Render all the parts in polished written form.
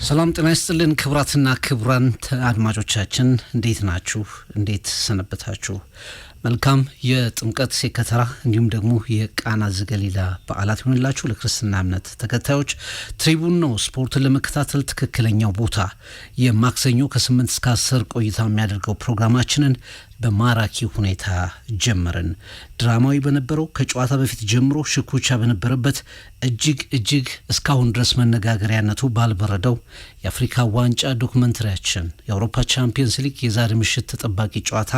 ሰላም ጤና ይስጥልን ክብራትና ክብራን አድማጮቻችን እንዴት ናችሁ? እንዴት ሰነበታችሁ? መልካም የጥምቀት የከተራ እንዲሁም ደግሞ የቃና ዘገሊላ በዓላት ይሁንላችሁ። ለክርስትና እምነት ተከታዮች ትሪቡን ነው ስፖርትን ለመከታተል ትክክለኛው ቦታ። የማክሰኞ ከ8 እስከ 10 ቆይታ የሚያደርገው ፕሮግራማችንን በማራኪ ሁኔታ ጀመርን። ድራማዊ በነበረው ከጨዋታ በፊት ጀምሮ ሽኩቻ በነበረበት እጅግ እስካሁን ድረስ መነጋገሪያነቱ ባልበረደው የአፍሪካ ዋንጫ ዶክመንተሪያችን የአውሮፓ ቻምፒየንስ ሊግ የዛሬ ምሽት ተጠባቂ ጨዋታ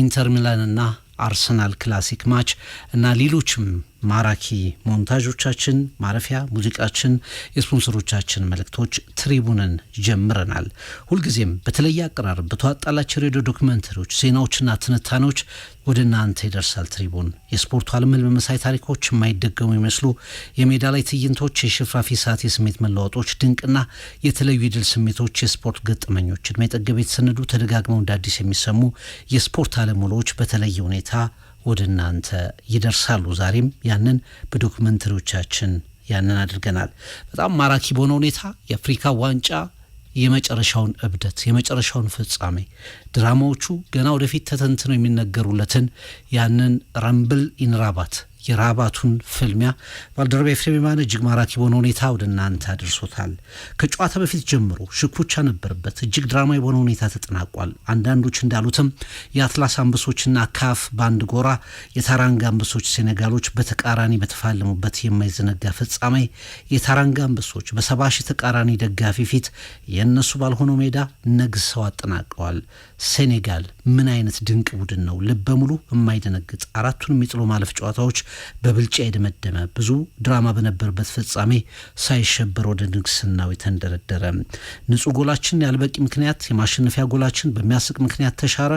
ኢንተር ሚላንና አርሰናል ክላሲክ ማች እና ሌሎችም ማራኪ ሞንታጆቻችን፣ ማረፊያ ሙዚቃችን፣ የስፖንሰሮቻችን መልእክቶች ትሪቡንን ጀምረናል። ሁልጊዜም በተለየ አቀራረብ በተዋጣላቸው ሬዲዮ ዶክመንተሪዎች፣ ዜናዎችና ትንታኔዎች ወደ እናንተ ይደርሳል። ትሪቡን የስፖርቱ ዓለምን በመሳይ ታሪኮች የማይደገሙ ይመስሉ የሜዳ ላይ ትዕይንቶች፣ የሽፍራፊ ሰዓት የስሜት መለዋወጦች፣ ድንቅና የተለዩ የድል ስሜቶች፣ የስፖርት ገጠመኞች፣ እድሜ ጠገብ የተሰነዱ ተደጋግመው እንደ አዲስ የሚሰሙ የስፖርት ዓለም ውሎች በተለየ ሁኔታ ወደ እናንተ ይደርሳሉ። ዛሬም ያንን በዶክመንተሪዎቻችን ያንን አድርገናል። በጣም ማራኪ በሆነ ሁኔታ የአፍሪካ ዋንጫ የመጨረሻውን እብደት፣ የመጨረሻውን ፍጻሜ፣ ድራማዎቹ ገና ወደፊት ተተንትነው የሚነገሩለትን ያንን ረምብል ኢንራባት የራባቱን ፍልሚያ ባልደረባ ኤፍሬም የማነ እጅግ ማራኪ በሆነ ሁኔታ ወደ እናንተ አድርሶታል። ከጨዋታ በፊት ጀምሮ ሽኩቻ ነበረበት። እጅግ ድራማዊ በሆነ ሁኔታ ተጠናቋል። አንዳንዶች እንዳሉትም የአትላስ አንበሶችና ካፍ በአንድ ጎራ፣ የታራንጋ አንበሶች ሴኔጋሎች በተቃራኒ በተፋለሙበት የማይዘነጋ ፍጻሜ የታራንጋ አንበሶች በ70 ሺህ ተቃራኒ ደጋፊ ፊት የእነሱ ባልሆነው ሜዳ ነግሰው አጠናቀዋል። ሴኔጋል ምን አይነት ድንቅ ቡድን ነው! ልበ ሙሉ የማይደነግጥ አራቱንም የጥሎ ማለፍ ጨዋታዎች በብልጫ የደመደመ ብዙ ድራማ በነበረበት ፍጻሜ ሳይሸበር ወደ ንግስናው የተንደረደረ ንጹህ ጎላችን ያልበቂ ምክንያት የማሸነፊያ ጎላችን በሚያስቅ ምክንያት ተሻረ።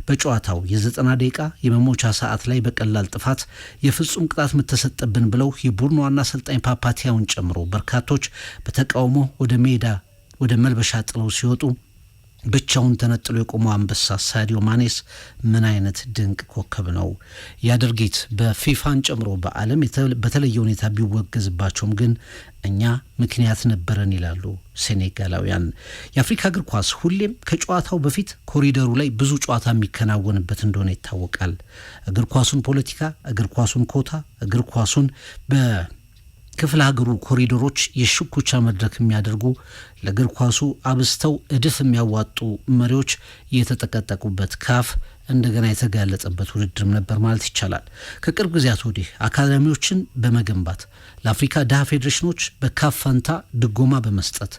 በጨዋታው የ90 ደቂቃ የመሞቻ ሰዓት ላይ በቀላል ጥፋት የፍጹም ቅጣት ምተሰጠብን ብለው የቡድኑ ዋና አሰልጣኝ ፓፓቲያውን ጨምሮ በርካቶች በተቃውሞ ወደ ሜዳ ወደ መልበሻ ጥለው ሲወጡ ብቻውን ተነጥሎ የቆመው አንበሳ ሳዲዮ ማኔስ ምን አይነት ድንቅ ኮከብ ነው! ያድርጊት በፊፋን ጨምሮ በዓለም በተለየ ሁኔታ ቢወገዝባቸውም ግን እኛ ምክንያት ነበረን ይላሉ ሴኔጋላውያን። የአፍሪካ እግር ኳስ ሁሌም ከጨዋታው በፊት ኮሪደሩ ላይ ብዙ ጨዋታ የሚከናወንበት እንደሆነ ይታወቃል። እግር ኳሱን ፖለቲካ፣ እግር ኳሱን ኮታ፣ እግር ኳሱን ክፍለ ሀገሩ ኮሪዶሮች የሽኩቻ መድረክ የሚያደርጉ ለእግር ኳሱ አብስተው እድፍ የሚያዋጡ መሪዎች የተጠቀጠቁበት ካፍ እንደገና የተጋለጸበት ውድድርም ነበር ማለት ይቻላል። ከቅርብ ጊዜያት ወዲህ አካዳሚዎችን በመገንባት ለአፍሪካ ድሃ ፌዴሬሽኖች በካፍ ፈንታ ድጎማ በመስጠት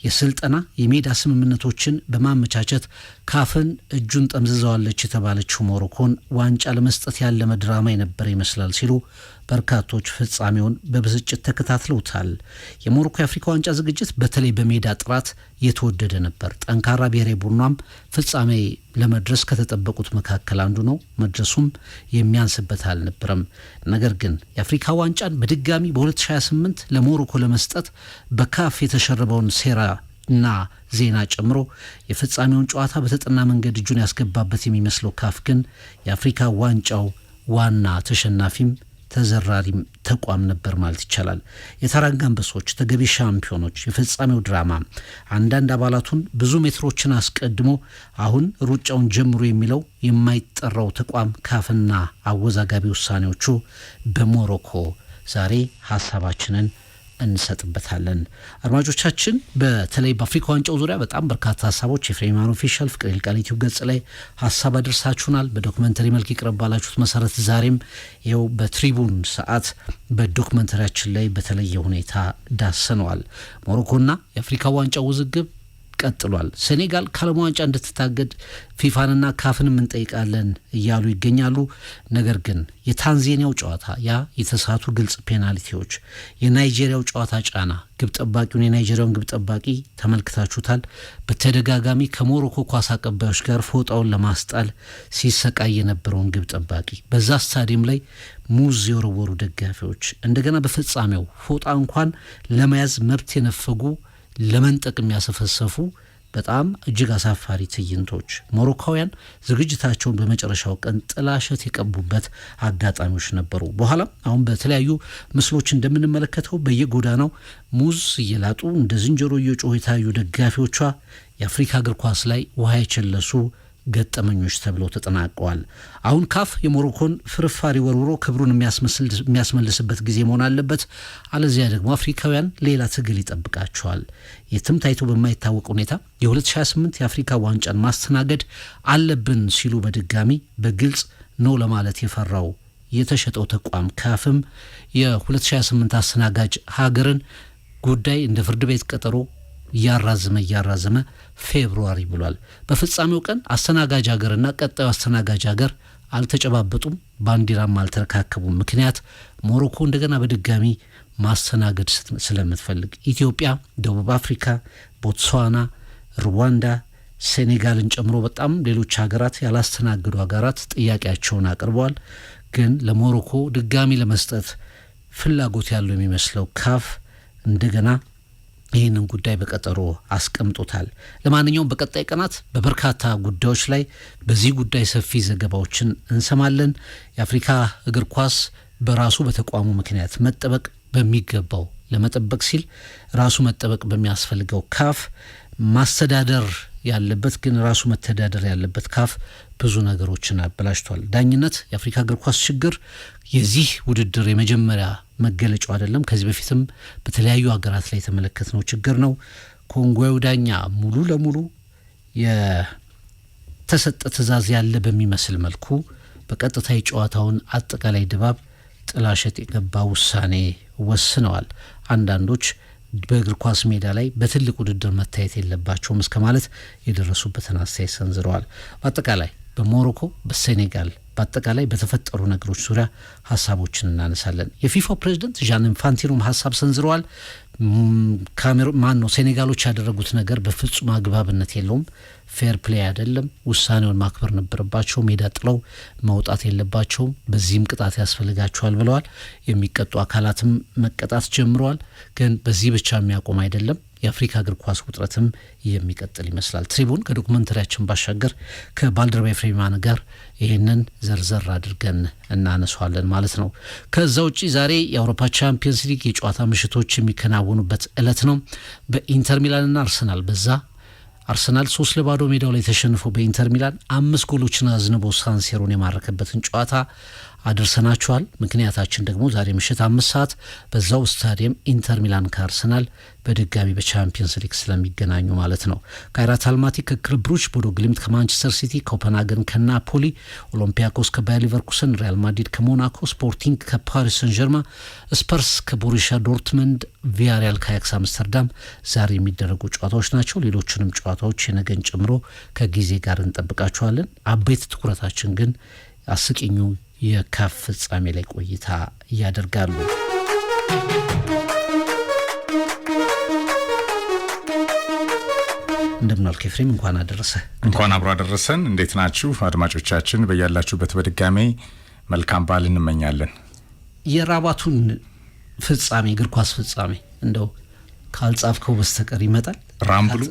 የስልጠና የሜዳ ስምምነቶችን በማመቻቸት ካፍን እጁን ጠምዝዘዋለች የተባለችው ሞሮኮን ዋንጫ ለመስጠት ያለመ ድራማ የነበረ ይመስላል ሲሉ በርካቶች ፍጻሜውን በብስጭት ተከታትለውታል። የሞሮኮ የአፍሪካ ዋንጫ ዝግጅት በተለይ በሜዳ ጥራት የተወደደ ነበር። ጠንካራ ብሔራዊ ቡድኗም ፍጻሜ ለመድረስ ከተጠበቁት መካከል አንዱ ነው። መድረሱም የሚያንስበት አልነበረም። ነገር ግን የአፍሪካ ዋንጫን በድጋሚ በ2028 ለሞሮኮ ለመስጠት በካፍ የተሸረበውን ሴራ እና ዜና ጨምሮ የፍጻሜውን ጨዋታ በተጠና መንገድ እጁን ያስገባበት የሚመስለው ካፍ ግን የአፍሪካ ዋንጫው ዋና ተሸናፊም ተዘራሪም ተቋም ነበር ማለት ይቻላል። የታራንጋ አንበሶች ተገቢ ሻምፒዮኖች፣ የፍጻሜው ድራማ አንዳንድ አባላቱን ብዙ ሜትሮችን አስቀድሞ አሁን ሩጫውን ጀምሮ የሚለው የማይጠራው ተቋም ካፍና አወዛጋቢ ውሳኔዎቹ በሞሮኮ ዛሬ ሀሳባችንን እንሰጥበታለን። አድማጮቻችን በተለይ በአፍሪካ ዋንጫው ዙሪያ በጣም በርካታ ሀሳቦች የፍሬማን ኦፊሻል ፍቅር ይልቃል ዩቲዩብ ገጽ ላይ ሀሳብ አድርሳችሁናል። በዶክመንተሪ መልክ ይቅረብ ባላችሁት መሰረት ዛሬም ይኸው በትሪቡን ሰዓት በዶክመንተሪያችን ላይ በተለየ ሁኔታ ዳሰነዋል። ሞሮኮና የአፍሪካ ዋንጫው ውዝግብ ቀጥሏል። ሴኔጋል ከዓለም ዋንጫ እንድትታገድ ፊፋንና ካፍንም እንጠይቃለን እያሉ ይገኛሉ። ነገር ግን የታንዛኒያው ጨዋታ ያ የተሳቱ ግልጽ ፔናልቲዎች፣ የናይጄሪያው ጨዋታ ጫና የናይጄሪያውን ግብ ጠባቂ ተመልክታችሁታል። በተደጋጋሚ ከሞሮኮ ኳስ አቀባዮች ጋር ፎጣውን ለማስጣል ሲሰቃይ የነበረውን ግብ ጠባቂ በዛ ስታዲየም ላይ ሙዝ የወረወሩ ደጋፊዎች፣ እንደገና በፍጻሜው ፎጣ እንኳን ለመያዝ መብት የነፈጉ ለመንጠቅ የሚያሰፈሰፉ በጣም እጅግ አሳፋሪ ትዕይንቶች፣ ሞሮኮውያን ዝግጅታቸውን በመጨረሻው ቀን ጥላሸት የቀቡበት አጋጣሚዎች ነበሩ። በኋላ አሁን በተለያዩ ምስሎች እንደምንመለከተው በየጎዳናው ሙዝ እየላጡ እንደ ዝንጀሮ እየጮሁ የታዩ ደጋፊዎቿ የአፍሪካ እግር ኳስ ላይ ውሃ የቸለሱ ገጠመኞች ተብለው ተጠናቀዋል። አሁን ካፍ የሞሮኮን ፍርፋሪ ወርውሮ ክብሩን የሚያስመልስበት ጊዜ መሆን አለበት። አለዚያ ደግሞ አፍሪካውያን ሌላ ትግል ይጠብቃቸዋል። የትም ታይቶ በማይታወቅ ሁኔታ የ2028 የአፍሪካ ዋንጫን ማስተናገድ አለብን ሲሉ በድጋሚ በግልጽ ነው ለማለት የፈራው የተሸጠው ተቋም ካፍም የ2028 አስተናጋጅ ሀገርን ጉዳይ እንደ ፍርድ ቤት ቀጠሮ እያራዘመ ፌብሩዋሪ ብሏል። በፍጻሜው ቀን አስተናጋጅ ሀገርና ቀጣዩ አስተናጋጅ ሀገር አልተጨባበጡም፣ ባንዲራም አልተረካከቡም። ምክንያት ሞሮኮ እንደገና በድጋሚ ማስተናገድ ስለምትፈልግ ኢትዮጵያ፣ ደቡብ አፍሪካ፣ ቦትስዋና፣ ሩዋንዳ፣ ሴኔጋልን ጨምሮ በጣም ሌሎች ሀገራት ያላስተናገዱ ሀገራት ጥያቄያቸውን አቅርበዋል። ግን ለሞሮኮ ድጋሚ ለመስጠት ፍላጎት ያለው የሚመስለው ካፍ እንደገና ይህንን ጉዳይ በቀጠሮ አስቀምጦታል። ለማንኛውም በቀጣይ ቀናት በበርካታ ጉዳዮች ላይ በዚህ ጉዳይ ሰፊ ዘገባዎችን እንሰማለን። የአፍሪካ እግር ኳስ በራሱ በተቋሙ ምክንያት መጠበቅ በሚገባው ለመጠበቅ ሲል ራሱ መጠበቅ በሚያስፈልገው ካፍ ማስተዳደር ያለበት ግን ራሱ መተዳደር ያለበት ካፍ ብዙ ነገሮችን አበላሽቷል። ዳኝነት የአፍሪካ እግር ኳስ ችግር የዚህ ውድድር የመጀመሪያ መገለጫው አይደለም። ከዚህ በፊትም በተለያዩ ሀገራት ላይ የተመለከትነው ችግር ነው። ኮንጎው ዳኛ ሙሉ ለሙሉ የተሰጠ ትዕዛዝ ያለ በሚመስል መልኩ በቀጥታ የጨዋታውን አጠቃላይ ድባብ ጥላሸት የገባ ውሳኔ ወስነዋል። አንዳንዶች በእግር ኳስ ሜዳ ላይ በትልቅ ውድድር መታየት የለባቸውም እስከ ማለት የደረሱበትን አስተያየት ሰንዝረዋል። በአጠቃላይ በሞሮኮ፣ በሴኔጋል በአጠቃላይ በተፈጠሩ ነገሮች ዙሪያ ሀሳቦችን እናነሳለን። የፊፋው ፕሬዝዳንት ዣን ኢንፋንቲኖም ሀሳብ ሰንዝረዋል። ሴኔጋሎች ያደረጉት ነገር በፍጹም አግባብነት የለውም፣ ፌር ፕሌይ አይደለም፣ ውሳኔውን ማክበር ነበረባቸው፣ ሜዳ ጥለው መውጣት የለባቸውም፣ በዚህም ቅጣት ያስፈልጋቸዋል ብለዋል። የሚቀጡ አካላትም መቀጣት ጀምረዋል። ግን በዚህ ብቻ የሚያቆም አይደለም፣ የአፍሪካ እግር ኳስ ውጥረትም የሚቀጥል ይመስላል። ትሪቡን ከዶክመንተሪያችን ባሻገር ከባልደረባ ኤፍሬም ጋር ይህንን ዘርዘር አድርገን እናነሷለን ማለት ነው። ከዛ ውጪ ዛሬ የአውሮፓ ቻምፒየንስ ሊግ የጨዋታ ምሽቶች የሚከናወኑበት እለት ነው። በኢንተር ሚላንና አርሰናል በዛ አርሰናል 3-0 ሜዳው ላይ ተሸንፎ በኢንተር ሚላን 5 ጎሎችን አዝንቦ ሳንሴሮን የማረከበትን ጨዋታ አድርሰናችኋል። ምክንያታችን ደግሞ ዛሬ ምሽት 5 ሰዓት በዛው ስታዲየም ኢንተር ሚላን ከአርሰናል በድጋሚ በቻምፒየንስ ሊግ ስለሚገናኙ ማለት ነው። ካይራት አልማቲ ከክለብ ብሩጅ፣ ቦዶ ግሊምት ከማንቸስተር ሲቲ፣ ኮፐንሃገን ከናፖሊ፣ ኦሎምፒያኮስ ከባየር ሊቨርኩሰን፣ ሪያል ማድሪድ ከሞናኮ፣ ስፖርቲንግ ከፓሪስ ሰን ጀርማ፣ ስፐርስ ከቦሩሲያ ዶርትመንድ፣ ቪያሪያል ከአያክስ አምስተርዳም ዛሬ የሚደረጉ ጨዋታዎች ናቸው። ሌሎችንም ጨዋታዎች የነገን ጨምሮ ከጊዜ ጋር እንጠብቃቸዋለን። አበይት ትኩረታችን ግን አስቂኙ የካፍ ፍጻሜ ላይ ቆይታ እያደርጋሉ። እንደምን አልክ ኤፍሬም? እንኳን አደረሰ። እንኳን አብሮ አደረሰን። እንዴት ናችሁ አድማጮቻችን? በያላችሁበት በድጋሜ መልካም በዓል እንመኛለን። የራባቱን ፍጻሜ እግር ኳስ ፍጻሜ እንደው ካልጻፍከው በስተቀር ይመጣል። ራምብል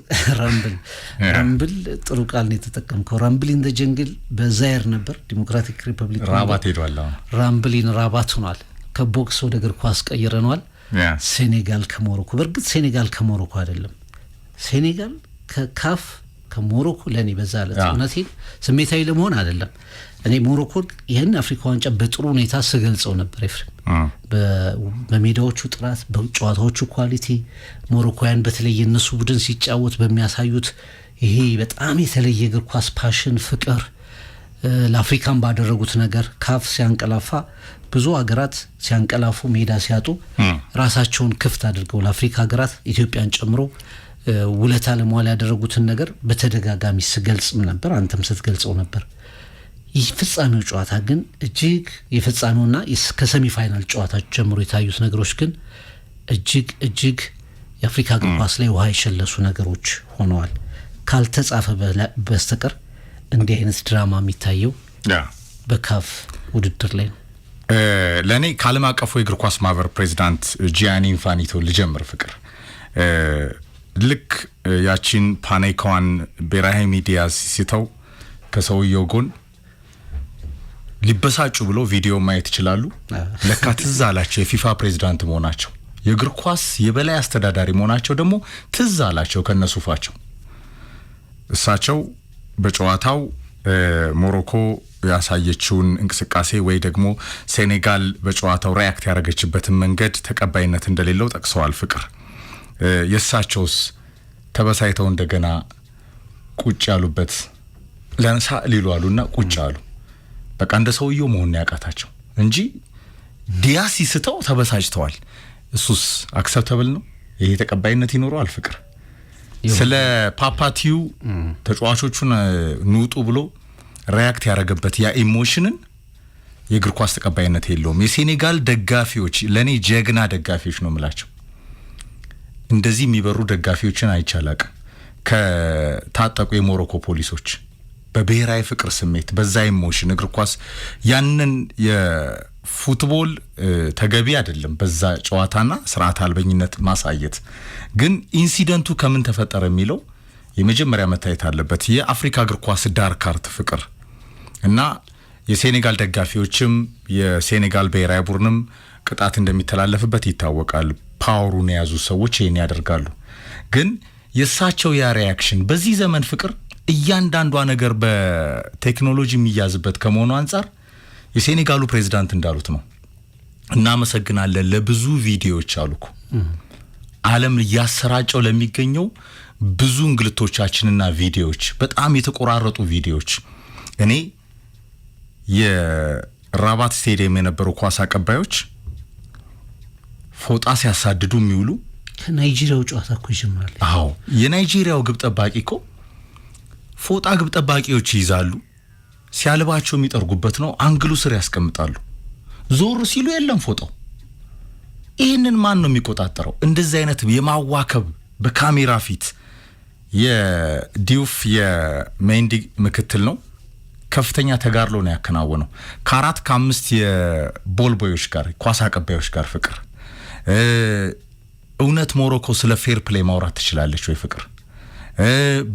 ጥሩ ቃል ነው የተጠቀምከው። ራምብል ኢን ዘ ጀንግል በዛየር ነበር፣ ዲሞክራቲክ ሪፐብሊክ ራባት ሄዷል። ራምብል ኢን ራባት ሆኗል። ከቦክስ ወደ እግር ኳስ ቀይረነዋል። ሴኔጋል ከሞሮኮ፣ በእርግጥ ሴኔጋል ከሞሮኮ አይደለም፣ ሴኔጋል ከካፍ ከሞሮኮ ለኔ በዛ አለ። እውነቴን ስሜታዊ ለመሆን አይደለም። እኔ ሞሮኮን ይህን አፍሪካ ዋንጫ በጥሩ ሁኔታ ስገልጸው ነበር ኤፍሬም። በሜዳዎቹ ጥራት፣ በጨዋታዎቹ ኳሊቲ፣ ሞሮኮያን በተለይ የነሱ ቡድን ሲጫወት በሚያሳዩት ይሄ በጣም የተለየ እግር ኳስ ፓሽን፣ ፍቅር ለአፍሪካን ባደረጉት ነገር ካፍ ሲያንቀላፋ ብዙ ሀገራት ሲያንቀላፉ ሜዳ ሲያጡ ራሳቸውን ክፍት አድርገው ለአፍሪካ ሀገራት ኢትዮጵያን ጨምሮ ውለታ ለመዋል ያደረጉትን ነገር በተደጋጋሚ ስገልጽም ነበር፣ አንተም ስትገልጸው ነበር። ይህ ፍጻሜው ጨዋታ ግን እጅግ የፍጻሜውና ከሰሚ ፋይናል ጨዋታ ጀምሮ የታዩት ነገሮች ግን እጅግ የአፍሪካ እግር ኳስ ላይ ውሃ የሸለሱ ነገሮች ሆነዋል። ካልተጻፈ በስተቀር እንዲህ አይነት ድራማ የሚታየው በካፍ ውድድር ላይ ነው። ለእኔ ከዓለም አቀፉ የእግር ኳስ ማህበር ፕሬዚዳንት ጂያኒ ኢንፋንቲኖ ልጀምር። ፍቅር ልክ ያቺን ፓኔካዋን ብሔራዊ ሚዲያ ሲተው ከሰውየው ጎን ሊበሳጩ ብሎ ቪዲዮ ማየት ይችላሉ። ለካ ትዝ አላቸው የፊፋ ፕሬዝዳንት መሆናቸው፣ የእግር ኳስ የበላይ አስተዳዳሪ መሆናቸው ደግሞ ትዝ አላቸው ከነሱፋቸው። እሳቸው በጨዋታው ሞሮኮ ያሳየችውን እንቅስቃሴ ወይ ደግሞ ሴኔጋል በጨዋታው ሪያክት ያደረገችበትን መንገድ ተቀባይነት እንደሌለው ጠቅሰዋል። ፍቅር የእሳቸውስ ተበሳይተው እንደገና ቁጭ ያሉበት ለንሳ ሊሉ አሉና ቁጭ አሉ። በቃ እንደ ሰውየው መሆን ያቃታቸው እንጂ ዲያሲ ስተው ተበሳጭተዋል። እሱስ አክሰፕተብል ነው? ይሄ ተቀባይነት ይኖረዋል? ፍቅር ስለ ፓፓቲው ተጫዋቾቹን ንውጡ ብሎ ሪያክት ያደረገበት ያ ኢሞሽንን የእግር ኳስ ተቀባይነት የለውም። የሴኔጋል ደጋፊዎች ለኔ ጀግና ደጋፊዎች ነው የምላቸው። እንደዚህ የሚበሩ ደጋፊዎችን አይቻላቅም። ከታጠቁ የሞሮኮ ፖሊሶች በብሔራዊ ፍቅር ስሜት በዛ ኢሞሽን እግር ኳስ ያንን የፉትቦል ተገቢ አይደለም በዛ ጨዋታና ስርዓት አልበኝነት ማሳየት። ግን ኢንሲደንቱ ከምን ተፈጠረ የሚለው የመጀመሪያ መታየት አለበት። የአፍሪካ እግር ኳስ ዳርክ አርት ፍቅር እና የሴኔጋል ደጋፊዎችም የሴኔጋል ብሔራዊ ቡድንም ቅጣት እንደሚተላለፍበት ይታወቃል። ፓወሩን የያዙ ሰዎች ይሄን ያደርጋሉ። ግን የሳቸው ያ ሪያክሽን በዚህ ዘመን ፍቅር እያንዳንዷ ነገር በቴክኖሎጂ የሚያዝበት ከመሆኑ አንፃር የሴኔጋሉ ፕሬዝዳንት እንዳሉት ነው። እናመሰግናለን ለብዙ ቪዲዮዎች አሉኩ ዓለም ያሰራጨው ለሚገኘው ብዙ እንግልቶቻችንና ቪዲዮዎች፣ በጣም የተቆራረጡ ቪዲዮዎች። እኔ የራባት ስቴዲየም የነበሩ ኳስ አቀባዮች ፎጣ ሲያሳድዱ የሚውሉ ከናይጄሪያው ጨዋታ እኮ ይጀምራል። አዎ የናይጄሪያው ግብ ጠባቂ እኮ ፎጣ ግብ ጠባቂዎች ይዛሉ፣ ሲያልባቸው የሚጠርጉበት ነው፣ አንግሉ ስር ያስቀምጣሉ። ዞር ሲሉ የለም ፎጣው። ይህንን ማን ነው የሚቆጣጠረው? እንደዚህ አይነት የማዋከብ በካሜራ ፊት የዲዩፍ የሜንዲ ምክትል ነው ከፍተኛ ተጋድሎ ነው ያከናወነው ከ4 ከ5 የቦል ቦዮች ጋር ኳስ አቀባዮች ጋር። ፍቅር እውነት ሞሮኮ ስለ ፌር ፕሌይ ማውራት ትችላለች ወይ? ፍቅር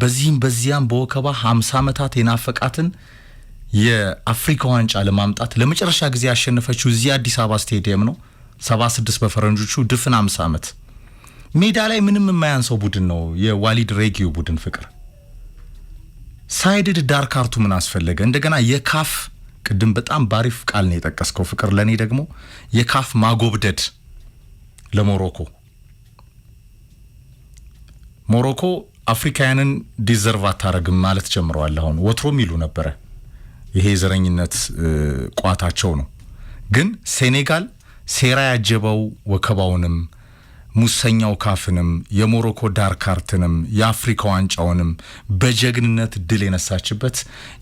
በዚህም በዚያም በወከባ 50 ዓመታት የናፈቃትን የአፍሪካ ዋንጫ ለማምጣት ለመጨረሻ ጊዜ ያሸነፈችው እዚህ አዲስ አበባ ስቴዲየም ነው 76 በፈረንጆቹ ድፍን 50 ዓመት ሜዳ ላይ ምንም የማያንሰው ቡድን ነው የዋሊድ ሬጊው ቡድን። ፍቅር ሳይድድ ዳርክ አርቱ ምን አስፈለገ? እንደገና የካፍ ቅድም በጣም ባሪፍ ቃል ነው የጠቀስከው ፍቅር። ለኔ ደግሞ የካፍ ማጎብደድ ለሞሮኮ ሞሮኮ አፍሪካውያንን ዲዘርቭ አታረግም ማለት ጀምረዋል። አሁን ወትሮም ይሉ ነበረ ይሄ ዘረኝነት ቋታቸው ነው። ግን ሴኔጋል ሴራ ያጀበው ወከባውንም ሙሰኛው ካፍንም የሞሮኮ ዳርክ አርትንም የአፍሪካ ዋንጫውንም በጀግንነት ድል የነሳችበት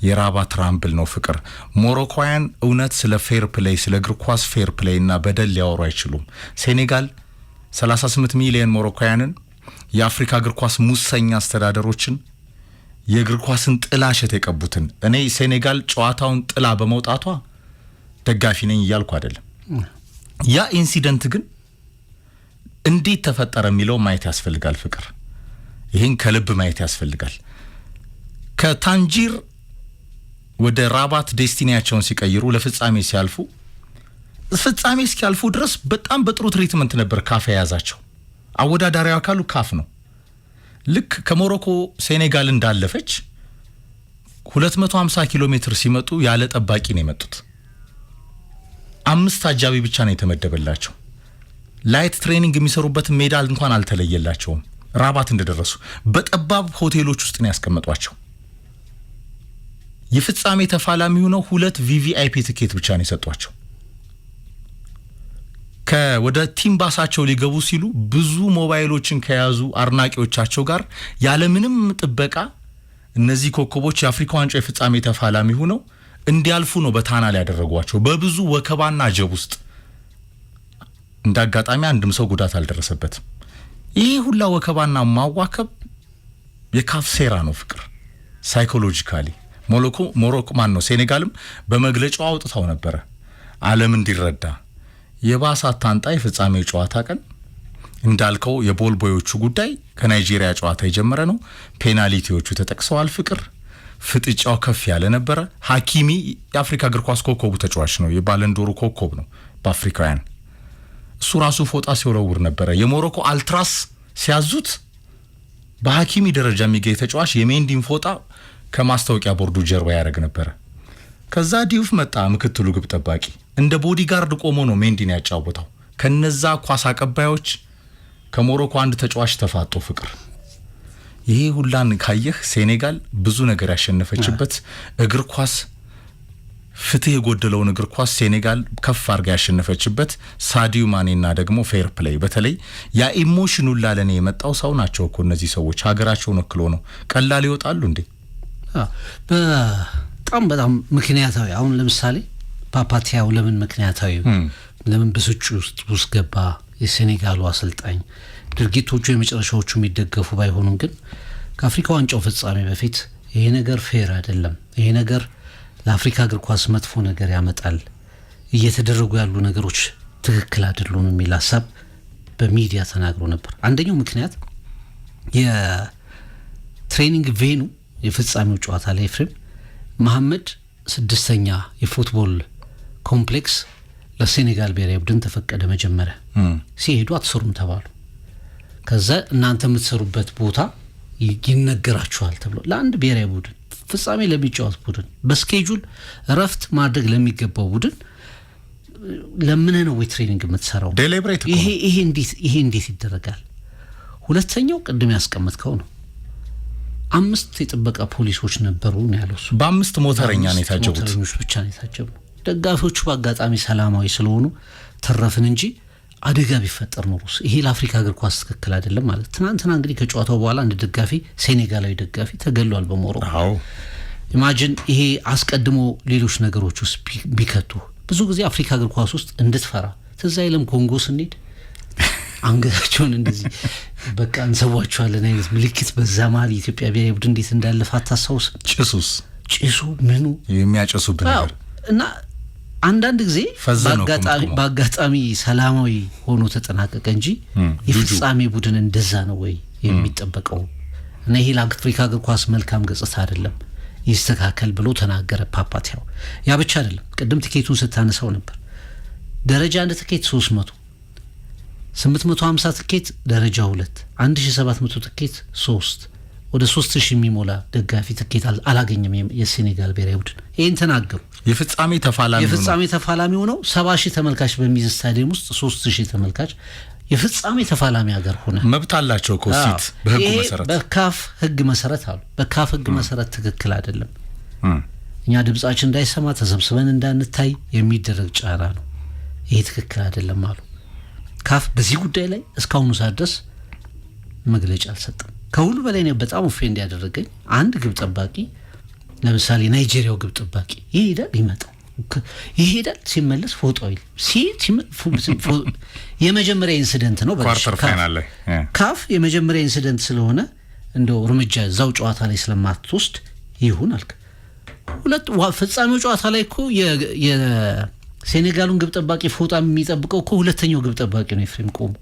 የራባት ራምብል ነው። ፍቅር ሞሮኮውያን እውነት ስለ ፌር ፕሌይ ስለ እግር ኳስ ፌር ፕሌይ እና በደል ሊያወሩ አይችሉም። ሴኔጋል 38 ሚሊዮን ሞሮኮውያንን የአፍሪካ እግር ኳስ ሙሰኛ አስተዳደሮችን የእግር ኳስን ጥላሸት የቀቡትን እኔ ሴኔጋል ጨዋታውን ጥላ በመውጣቷ ደጋፊ ነኝ እያልኩ አይደለም። ያ ኢንሲደንት ግን እንዴት ተፈጠረ የሚለው ማየት ያስፈልጋል። ፍቅር ይሄን ከልብ ማየት ያስፈልጋል። ከታንጂር ወደ ራባት ዴስቲኒያቸውን ሲቀይሩ ለፍጻሜ ሲያልፉ ፍጻሜ እስኪያልፉ ድረስ በጣም በጥሩ ትሪትመንት ነበር ካፍ የያዛቸው። አወዳዳሪው አካሉ ካፍ ነው። ልክ ከሞሮኮ ሴኔጋል እንዳለፈች 250 ኪሎ ሜትር ሲመጡ ያለ ጠባቂ ነው የመጡት። 5 አጃቢ ብቻ ነው የተመደበላቸው። ላይት ትሬኒንግ የሚሰሩበት ሜዳ እንኳን አልተለየላቸውም። ራባት እንደደረሱ በጠባብ ሆቴሎች ውስጥ ነው ያስቀመጧቸው። የፍጻሜ ተፋላሚ ሆነው 2 ቪቪአይፒ ትኬት ብቻ ነው የሰጧቸው። ወደ ቲም ባሳቸው ሊገቡ ሲሉ ብዙ ሞባይሎችን ከያዙ አርናቂዎቻቸው ጋር ያለ ምንም ጥበቃ እነዚህ ኮከቦች የአፍሪካ ዋንጫ የፍጻሜ ተፋላሚ ሆነው እንዲያልፉ ነው በታናል ያደረጓቸው በብዙ ወከባና ጀብ ውስጥ። እንዳጋጣሚ አንድም ሰው ጉዳት አልደረሰበትም። ይሄ ሁላ ወከባና ማዋከብ የካፍ ሴራ ነው ፍቅር። ሳይኮሎጂካሊ ሞሮኮ ማን ነው ሴኔጋልም በመግለጫው አውጥታው ነበረ ዓለም እንዲረዳ የባሳት ታንጣ የፍጻሜው ጨዋታ ቀን እንዳልከው የቦልቦዮቹ ጉዳይ ከናይጄሪያ ጨዋታ የጀመረ ነው። ፔናልቲዎቹ ተጠቅሰዋል። ፍጥጫው ከፍ ያለ ነበረ። ሀኪሚ የአፍሪካ እግር ኳስ ኮከቡ ተጫዋች ነው፣ የባለንዶሩ ኮከብ ነው በአፍሪካውያን። እሱ ራሱ ፎጣ ሲወረውር ነበረ። የሞሮኮ አልትራስ ሲያዙት በሀኪሚ ደረጃ የሚገኝ ተጫዋች የሜንዲን ፎጣ ከማስታወቂያ ቦርዱ ጀርባ ያደረግ ነበረ። ከዛ ዲዩፍ መጣ፣ ምክትሉ ግብ ጠባቂ እንደ ቦዲጋርድ ቆሞ ነው ሜንዲን ያጫወተው። ከነዛ ኳስ አቀባዮች ከሞሮኮ አንድ ተጫዋች ተፋጦ ይሄ ሁላን ካየህ ሴኔጋል ብዙ ነገር ያሸነፈችበት እግር ኳስ፣ ፍትህ የጎደለውን እግር ኳስ ሴኔጋል ከፍ አድርጋ ያሸነፈችበት ሳዲዮ ማኔና ደግሞ ፌር ፕሌይ፣ በተለይ ያ ኢሞሽኑ ላለኔ የመጣው ሰው ናቸው እኮ እነዚህ ሰዎች። ሀገራቸውን ወክሎ ነው። ቀላል ይወጣሉ እንዴ? በጣም ምክንያታዊ። አሁን ለምሳሌ ፓፓቲያው ለምን ምክንያታዊ ለምን ብስጩ ውስጥ ገባ? የሴኔጋሉ አሰልጣኝ ድርጊቶቹ የመጨረሻዎቹ የሚደገፉ ባይሆኑም ግን ከአፍሪካ ዋንጫው ፍጻሜ በፊት ይሄ ነገር ፌር አይደለም፣ ይሄ ነገር ለአፍሪካ እግር ኳስ መጥፎ ነገር ያመጣል፣ እየተደረጉ ያሉ ነገሮች ትክክል አይደሉም የሚል ሀሳብ በሚዲያ ተናግሮ ነበር። አንደኛው ምክንያት የትሬኒንግ ቬኑ የፍጻሜው ጨዋታ ላይ ኤፍሬም መሐመድ 6ኛ የፉትቦል ኮምፕሌክስ ለሴኔጋል ብሔራዊ ቡድን ተፈቀደ። መጀመሪያ ሲሄዱ አትሰሩም ተባሉ። ከዛ እናንተ የምትሰሩበት ቦታ ይነገራችኋል ተብሎ ለአንድ ብሔራዊ ቡድን ፍጻሜ ለሚጫወት ቡድን በስኬጁል እረፍት ማድረግ ለሚገባው ቡድን ለምን ነው ወይ ትሬኒንግ የምትሰራው? ይሄ እንዴት ይደረጋል? ሁለተኛው ቅድም ያስቀመጥከው ነው። 5 የጥበቃ ፖሊሶች ነበሩ ነው ያለው። በ5 ሞተረኛ ነው የታጀቡት። ሞተረኞች ብቻ ነው የታጀቡ። ደጋፊዎቹ በአጋጣሚ ሰላማዊ ስለሆኑ ተረፍን እንጂ አደጋ ቢፈጠር ኖሮስ ይሄ ለአፍሪካ እግር ኳስ ትክክል አይደለም ማለት። ትናንትና እንግዲህ ከጨዋታው በኋላ አንድ ደጋፊ ሴኔጋላዊ ደጋፊ ተገሏል በሞሮኮ። ኢማጂን ይሄ አስቀድሞ ሌሎች ነገሮች ውስጥ ቢከቱ። ብዙ ጊዜ አፍሪካ እግር ኳስ ውስጥ እንድትፈራ ትዝ አይልም? ኮንጎ ስንሄድ አንገታቸውን እንደዚህ በቃ እንሰዋቸዋለን አይነት ምልክት በዛ መሀል የኢትዮጵያ ብሔራዊ ቡድን እንዴት እንዳለፈ አታስታውስ? ጭሱ ምኑ የሚያጨሱብን ነገር እና አንዳንድ ጊዜ በአጋጣሚ ሰላማዊ ሆኖ ተጠናቀቀ እንጂ የፍጻሜ ቡድን እንደዛ ነው ወይ የሚጠበቀው? እና ይሄ ለአፍሪካ እግር ኳስ መልካም ገጽታ አይደለም፣ ይስተካከል ብሎ ተናገረ ፓፓቲያው። ያ ብቻ አይደለም፣ ቅድም ቲኬቱን ስታነሳው ነበር። ደረጃ 1 ቲኬት 300፣ 850 ቲኬት ደረጃ 2፣ 1700 ቲኬት 3፣ ወደ 3000 የሚሞላ ደጋፊ ትኬት አላገኘም የሴኔጋል ብሔራዊ ቡድን። ይሄን ተናገሩ። የፍጻሜ ተፋላሚ ሆነው 70000 ተመልካች በሚይዝ ስታዲየም ውስጥ 3000 ተመልካች የፍጻሜ ተፋላሚ ሀገር ሆነ። መብት አላቸው እኮ ሲት በህጉ መሰረት፣ በካፍ ህግ መሰረት አሉ። በካፍ ህግ መሰረት ትክክል አይደለም። እኛ ድምጻችን እንዳይሰማ ተሰብስበን እንዳንታይ የሚደረግ ጫና ነው። ይሄ ትክክል አይደለም አሉ። ካፍ በዚህ ጉዳይ ላይ እስካሁኑ ሰዓት ድረስ መግለጫ አልሰጠም። ከሁሉ በላይ ነው በጣም ኦፌንድ ያደረገኝ አንድ ግብ ጠባቂ፣ ለምሳሌ ናይጄሪያው ግብ ጠባቂ ይሄዳል ሲመለስ ፎቶው የመጀመሪያ ኢንሲደንት ነው ካፍ የመጀመሪያ ኢንሲደንት ስለሆነ እንደው እርምጃ እዛው ጨዋታ ላይ ስለማትወስድ ይሁን አልክ። ሁለት ፍጻሜው ጨዋታ ላይ እኮ የሴኔጋሉን ግብ ጠባቂ ፎጣ የሚጠብቀው እኮ ሁለተኛው ግብ ጠባቂ ነው ኤፍሬም ቆሞ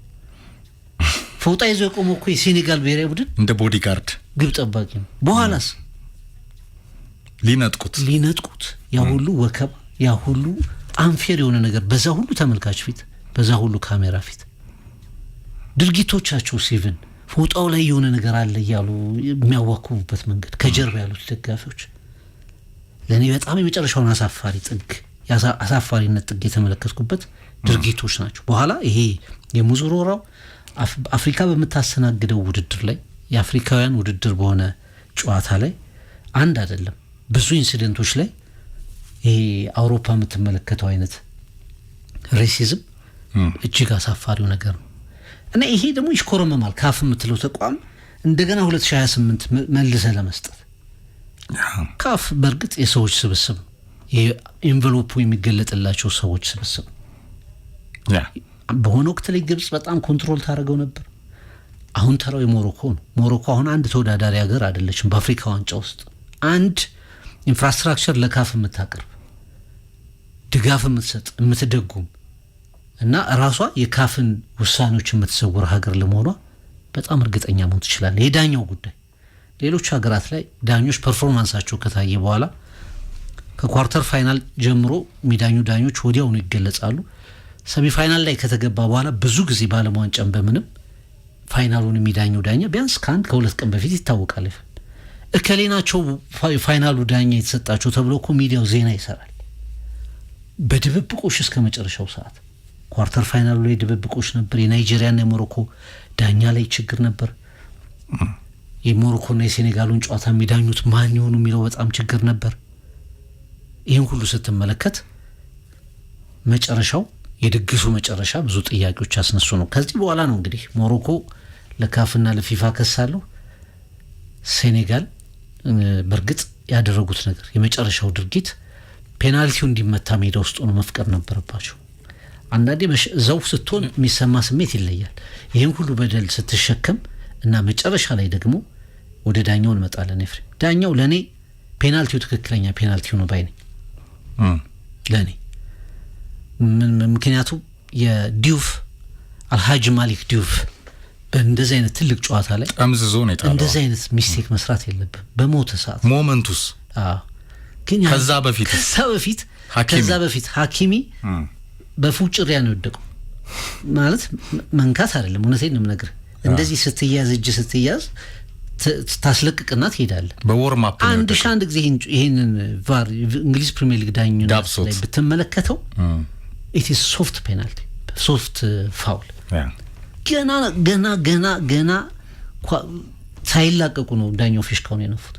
ፎጣ ይዞ ቆሞ እኮ የሴኔጋል ብሔራዊ ቡድን እንደ ቦዲጋርድ ግብ ጠባቂ ነው። በኋላስ ሊነጥቁት ያ ሁሉ ወከባ ያ ሁሉ አንፌር የሆነ ነገር በዛ ሁሉ ተመልካች ፊት በዛ ሁሉ ካሜራ ፊት ድርጊቶቻቸው ሲቪን ፎጣው ላይ የሆነ ነገር አለ እያሉ የሚያዋክቡበት መንገድ ከጀርባ ያሉት ደጋፊዎች ለኔ በጣም የመጨረሻውን አሳፋሪነት ጥግ የተመለከትኩበት ድርጊቶች ናቸው። በኋላ ይሄ የሙዙሮራው አፍሪካ በምታስተናግደው ውድድር ላይ የአፍሪካውያን ውድድር በሆነ ጨዋታ ላይ አንድ አይደለም ብዙ ኢንሲደንቶች ላይ ይሄ አውሮፓ የምትመለከተው አይነት ሬሲዝም እጅግ አሳፋሪው ነገር ነው። እና ይሄ ደግሞ ይሽኮረመማል ካፍ የምትለው ተቋም እንደገና 2028 መልሰ ለመስጠት ካፍ በእርግጥ የሰዎች ስብስብ የኤንቨሎፑ የሚገለጥላቸው ሰዎች ስብስብ በሆነ ወቅት ላይ ግብጽ በጣም ኮንትሮል ታደርገው ነበር። አሁን ተራው የሞሮኮ ነው። ሞሮኮ አሁን አንድ ተወዳዳሪ ሀገር አይደለችም። በአፍሪካ ዋንጫ ውስጥ አንድ ኢንፍራስትራክቸር ለካፍ የምታቀርብ ድጋፍ የምትሰጥ የምትደጉም እና ራሷ የካፍን ውሳኔዎች የምትሰውር ሀገር ለመሆኗ በጣም እርግጠኛ መሆን ትችላለህ። የዳኛው ጉዳይ ሌሎች ሀገራት ላይ ዳኞች ፐርፎርማንሳቸው ከታየ በኋላ ከኳርተር ፋይናል ጀምሮ የሚዳኙ ዳኞች ወዲያውኑ ይገለጻሉ። ሰሚ ፋይናል ላይ ከተገባ በኋላ ብዙ ጊዜ በዓለም ዋንጫም በምንም ፋይናሉን የሚዳኘው ዳኛ ቢያንስ ከ1-2 ቀን በፊት ይታወቃል። እከሌ ናቸው ፋይናሉ ዳኛ የተሰጣቸው ተብሎ እኮ ሚዲያው ዜና ይሰራል። በድብብቆሽ እስከ መጨረሻው ሰዓት ኳርተር ፋይናሉ ላይ ድብብቆሽ ነበር። የናይጄሪያና የሞሮኮ ዳኛ ላይ ችግር ነበር። የሞሮኮና የሴኔጋሉን ጨዋታ የሚዳኙት ማን ይሆኑ የሚለው በጣም ችግር ነበር። ይህን ሁሉ ስትመለከት መጨረሻው የድግሱ መጨረሻ ብዙ ጥያቄዎች ያስነሱ ነው። ከዚህ በኋላ ነው እንግዲህ ሞሮኮ ለካፍና ለፊፋ ከሳለሁ። ሴኔጋል በእርግጥ ያደረጉት ነገር የመጨረሻው ድርጊት ፔናልቲው እንዲመታ ሜዳ ውስጥ ሆኖ መፍቀድ ነበረባቸው። አንዳንዴ እዛው ስትሆን የሚሰማ ስሜት ይለያል። ይህን ሁሉ በደል ስትሸከም እና መጨረሻ ላይ ደግሞ ወደ ዳኛው እንመጣለን። ኤፍሬም ዳኛው ለእኔ ፔናልቲው ትክክለኛ ፔናልቲው ነው ባይ ነኝ ለእኔ። ምክንያቱም የዲዩፍ አልሃጅ ማሊክ ዲዩፍ በእንደዚህ አይነት ትልቅ ጨዋታ ላይ ጠምዝዞ ነው የጣለው። እንደዚህ አይነት ሚስቴክ መስራት የለብም በሞተ ሰዓት ሞመንቱስ። ግን ከዛ በፊት ሀኪሚ በፉጭሪያ ነው የወደቀው። ማለት መንካት አይደለም፣ እውነቴን ነው የምነግርህ። እንደዚህ ስትያዝ እጅ ስትያዝ ታስለቅቅና ትሄዳለህ። በወርም አፕ አንድ ጊዜ ይሄንን ቫር እንግሊዝ ፕሪሚየር ሊግ ዳኝነት ላይ ብትመለከተው ኢት ኢዝ ሶፍት ፔናልቲ፣ ሶፍት ፋውል። ገና ሳይላቀቁ ነው ዳኛው ፊሽካውን የነፉት።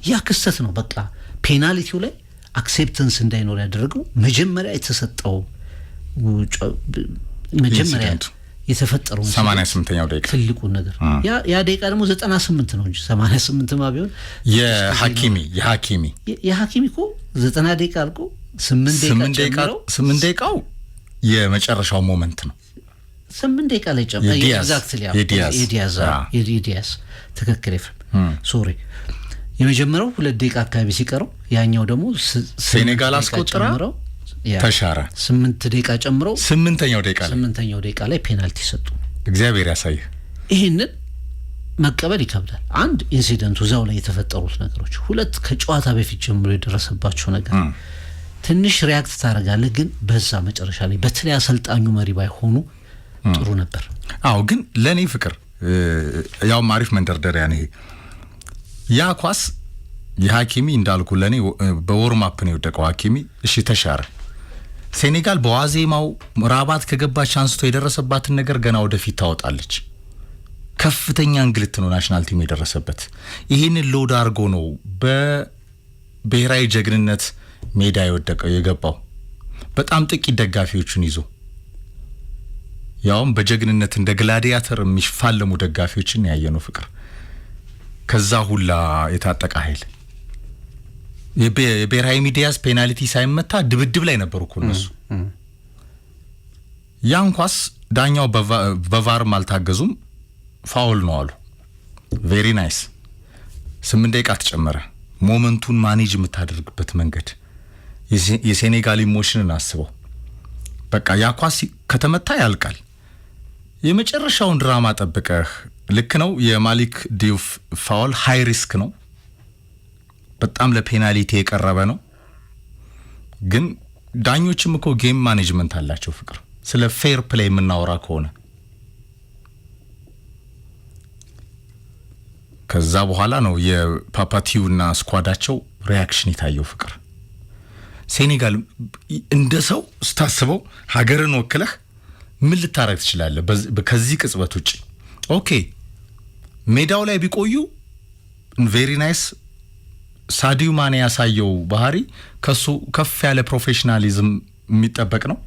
ያ ክስተት ነው በቃ ፔናልቲው ላይ አክሴፕተንስ እንዳይኖር ያደረገው። መጀመሪያ የተሰጠው መጀመሪያ የተፈጠረው 88ኛው ደቂቃ ትልቁ ነገር ያ ደቂቃ ደግሞ 98 ነው እንጂ 88 ማ ቢሆን የሐኪሚ እኮ 90 ደቂቃ አልቆ 8 ደቂቃው የመጨረሻው ሞመንት ነው። 8 ደቂቃ ላይ ጨምሮ ኤግዛክትሊ የዲያዝ ትክክል ኤፍሬም ሶሪ። የመጀመሪያው 2 ደቂቃ አካባቢ ሲቀረው ያኛው ደግሞ ሴኔጋል አስቆጥራ ተሻረ። 8 ደቂቃ ጨምረው 8ኛው ደቂቃ ላይ ፔናልቲ ሰጡ። እግዚአብሔር ያሳየ። ይሄንን መቀበል ይከብዳል። አንድ ኢንሲደንቱ እዛው ላይ የተፈጠሩት ነገሮች፣ 2 ከጨዋታ በፊት ጀምሮ የደረሰባቸው ነገር ትንሽ ሪያክት ታደርጋለህ። ግን በዛ መጨረሻ ላይ በተለይ አሰልጣኙ መሪ ባይሆኑ ጥሩ ነበር። አዎ ግን ለኔ ፍቅር ያው አሪፍ መንደርደሪያ ነው ይሄ። ያ ኳስ የሐኪሚ እንዳልኩ ለኔ በወርም አፕ ነው የወደቀው ሐኪሚ። እሺ ተሻረ። ሴኔጋል በዋዜማው ራባት ከገባች አንስቶ የደረሰባትን ነገር ገና ወደፊት ታወጣለች። ከፍተኛ እንግልት ነው ናሽናል ቲም የደረሰበት። ይህንን ሎድ አድርጎ ነው በብሔራዊ ጀግንነት ሜዳ የገባው በጣም ጥቂት ደጋፊዎችን ይዞ፣ ያውም በጀግንነት እንደ ግላዲያተር የሚፋለሙ ደጋፊዎችን ያየነው ፍቅር። ከዛ ሁላ የታጠቀ ኃይል የብሔራዊ ሚዲያስ ፔናልቲ ሳይመታ ድብድብ ላይ ነበሩ እኮ እነሱ። ያን ኳስ ዳኛው በቫርም አልታገዙም፣ ፋውል ነው አሉ። ቬሪ ናይስ። 8 ደቂቃ ተጨመረ። ሞመንቱን ማኔጅ የምታደርግበት መንገድ፣ የሴኔጋል ኢሞሽንን አስበው። በቃ ያ ኳስ ከተመታ ያልቃል። የመጨረሻውን ድራማ ጠብቀህ ልክ ነው። የማሊክ ዲዩፍ ፋውል ሃይ ሪስክ ነው፣ በጣም ለፔናልቲ የቀረበ ነው። ግን ዳኞችም እኮ ጌም ማኔጅመንት አላቸው ፍቅር። ስለ ፌር ፕሌይ የምናወራ ከሆነ ከዛ በኋላ ነው የፓፓቲውና ስኳዳቸው ሪያክሽን የታየው ፍቅር። ሴኔጋል እንደ ሰው ስታስበው ሀገርን ወክለህ ምን ልታረግ ትችላለህ ከዚህ ቅጽበት ውጪ? ኦኬ ሜዳው ላይ ቢቆዩ ቬሪ ናይስ። ሳዲዮ ማኔ ያሳየው ባህሪ ከሱ ከፍ ያለ ፕሮፌሽናሊዝም የሚጠበቅ ነው።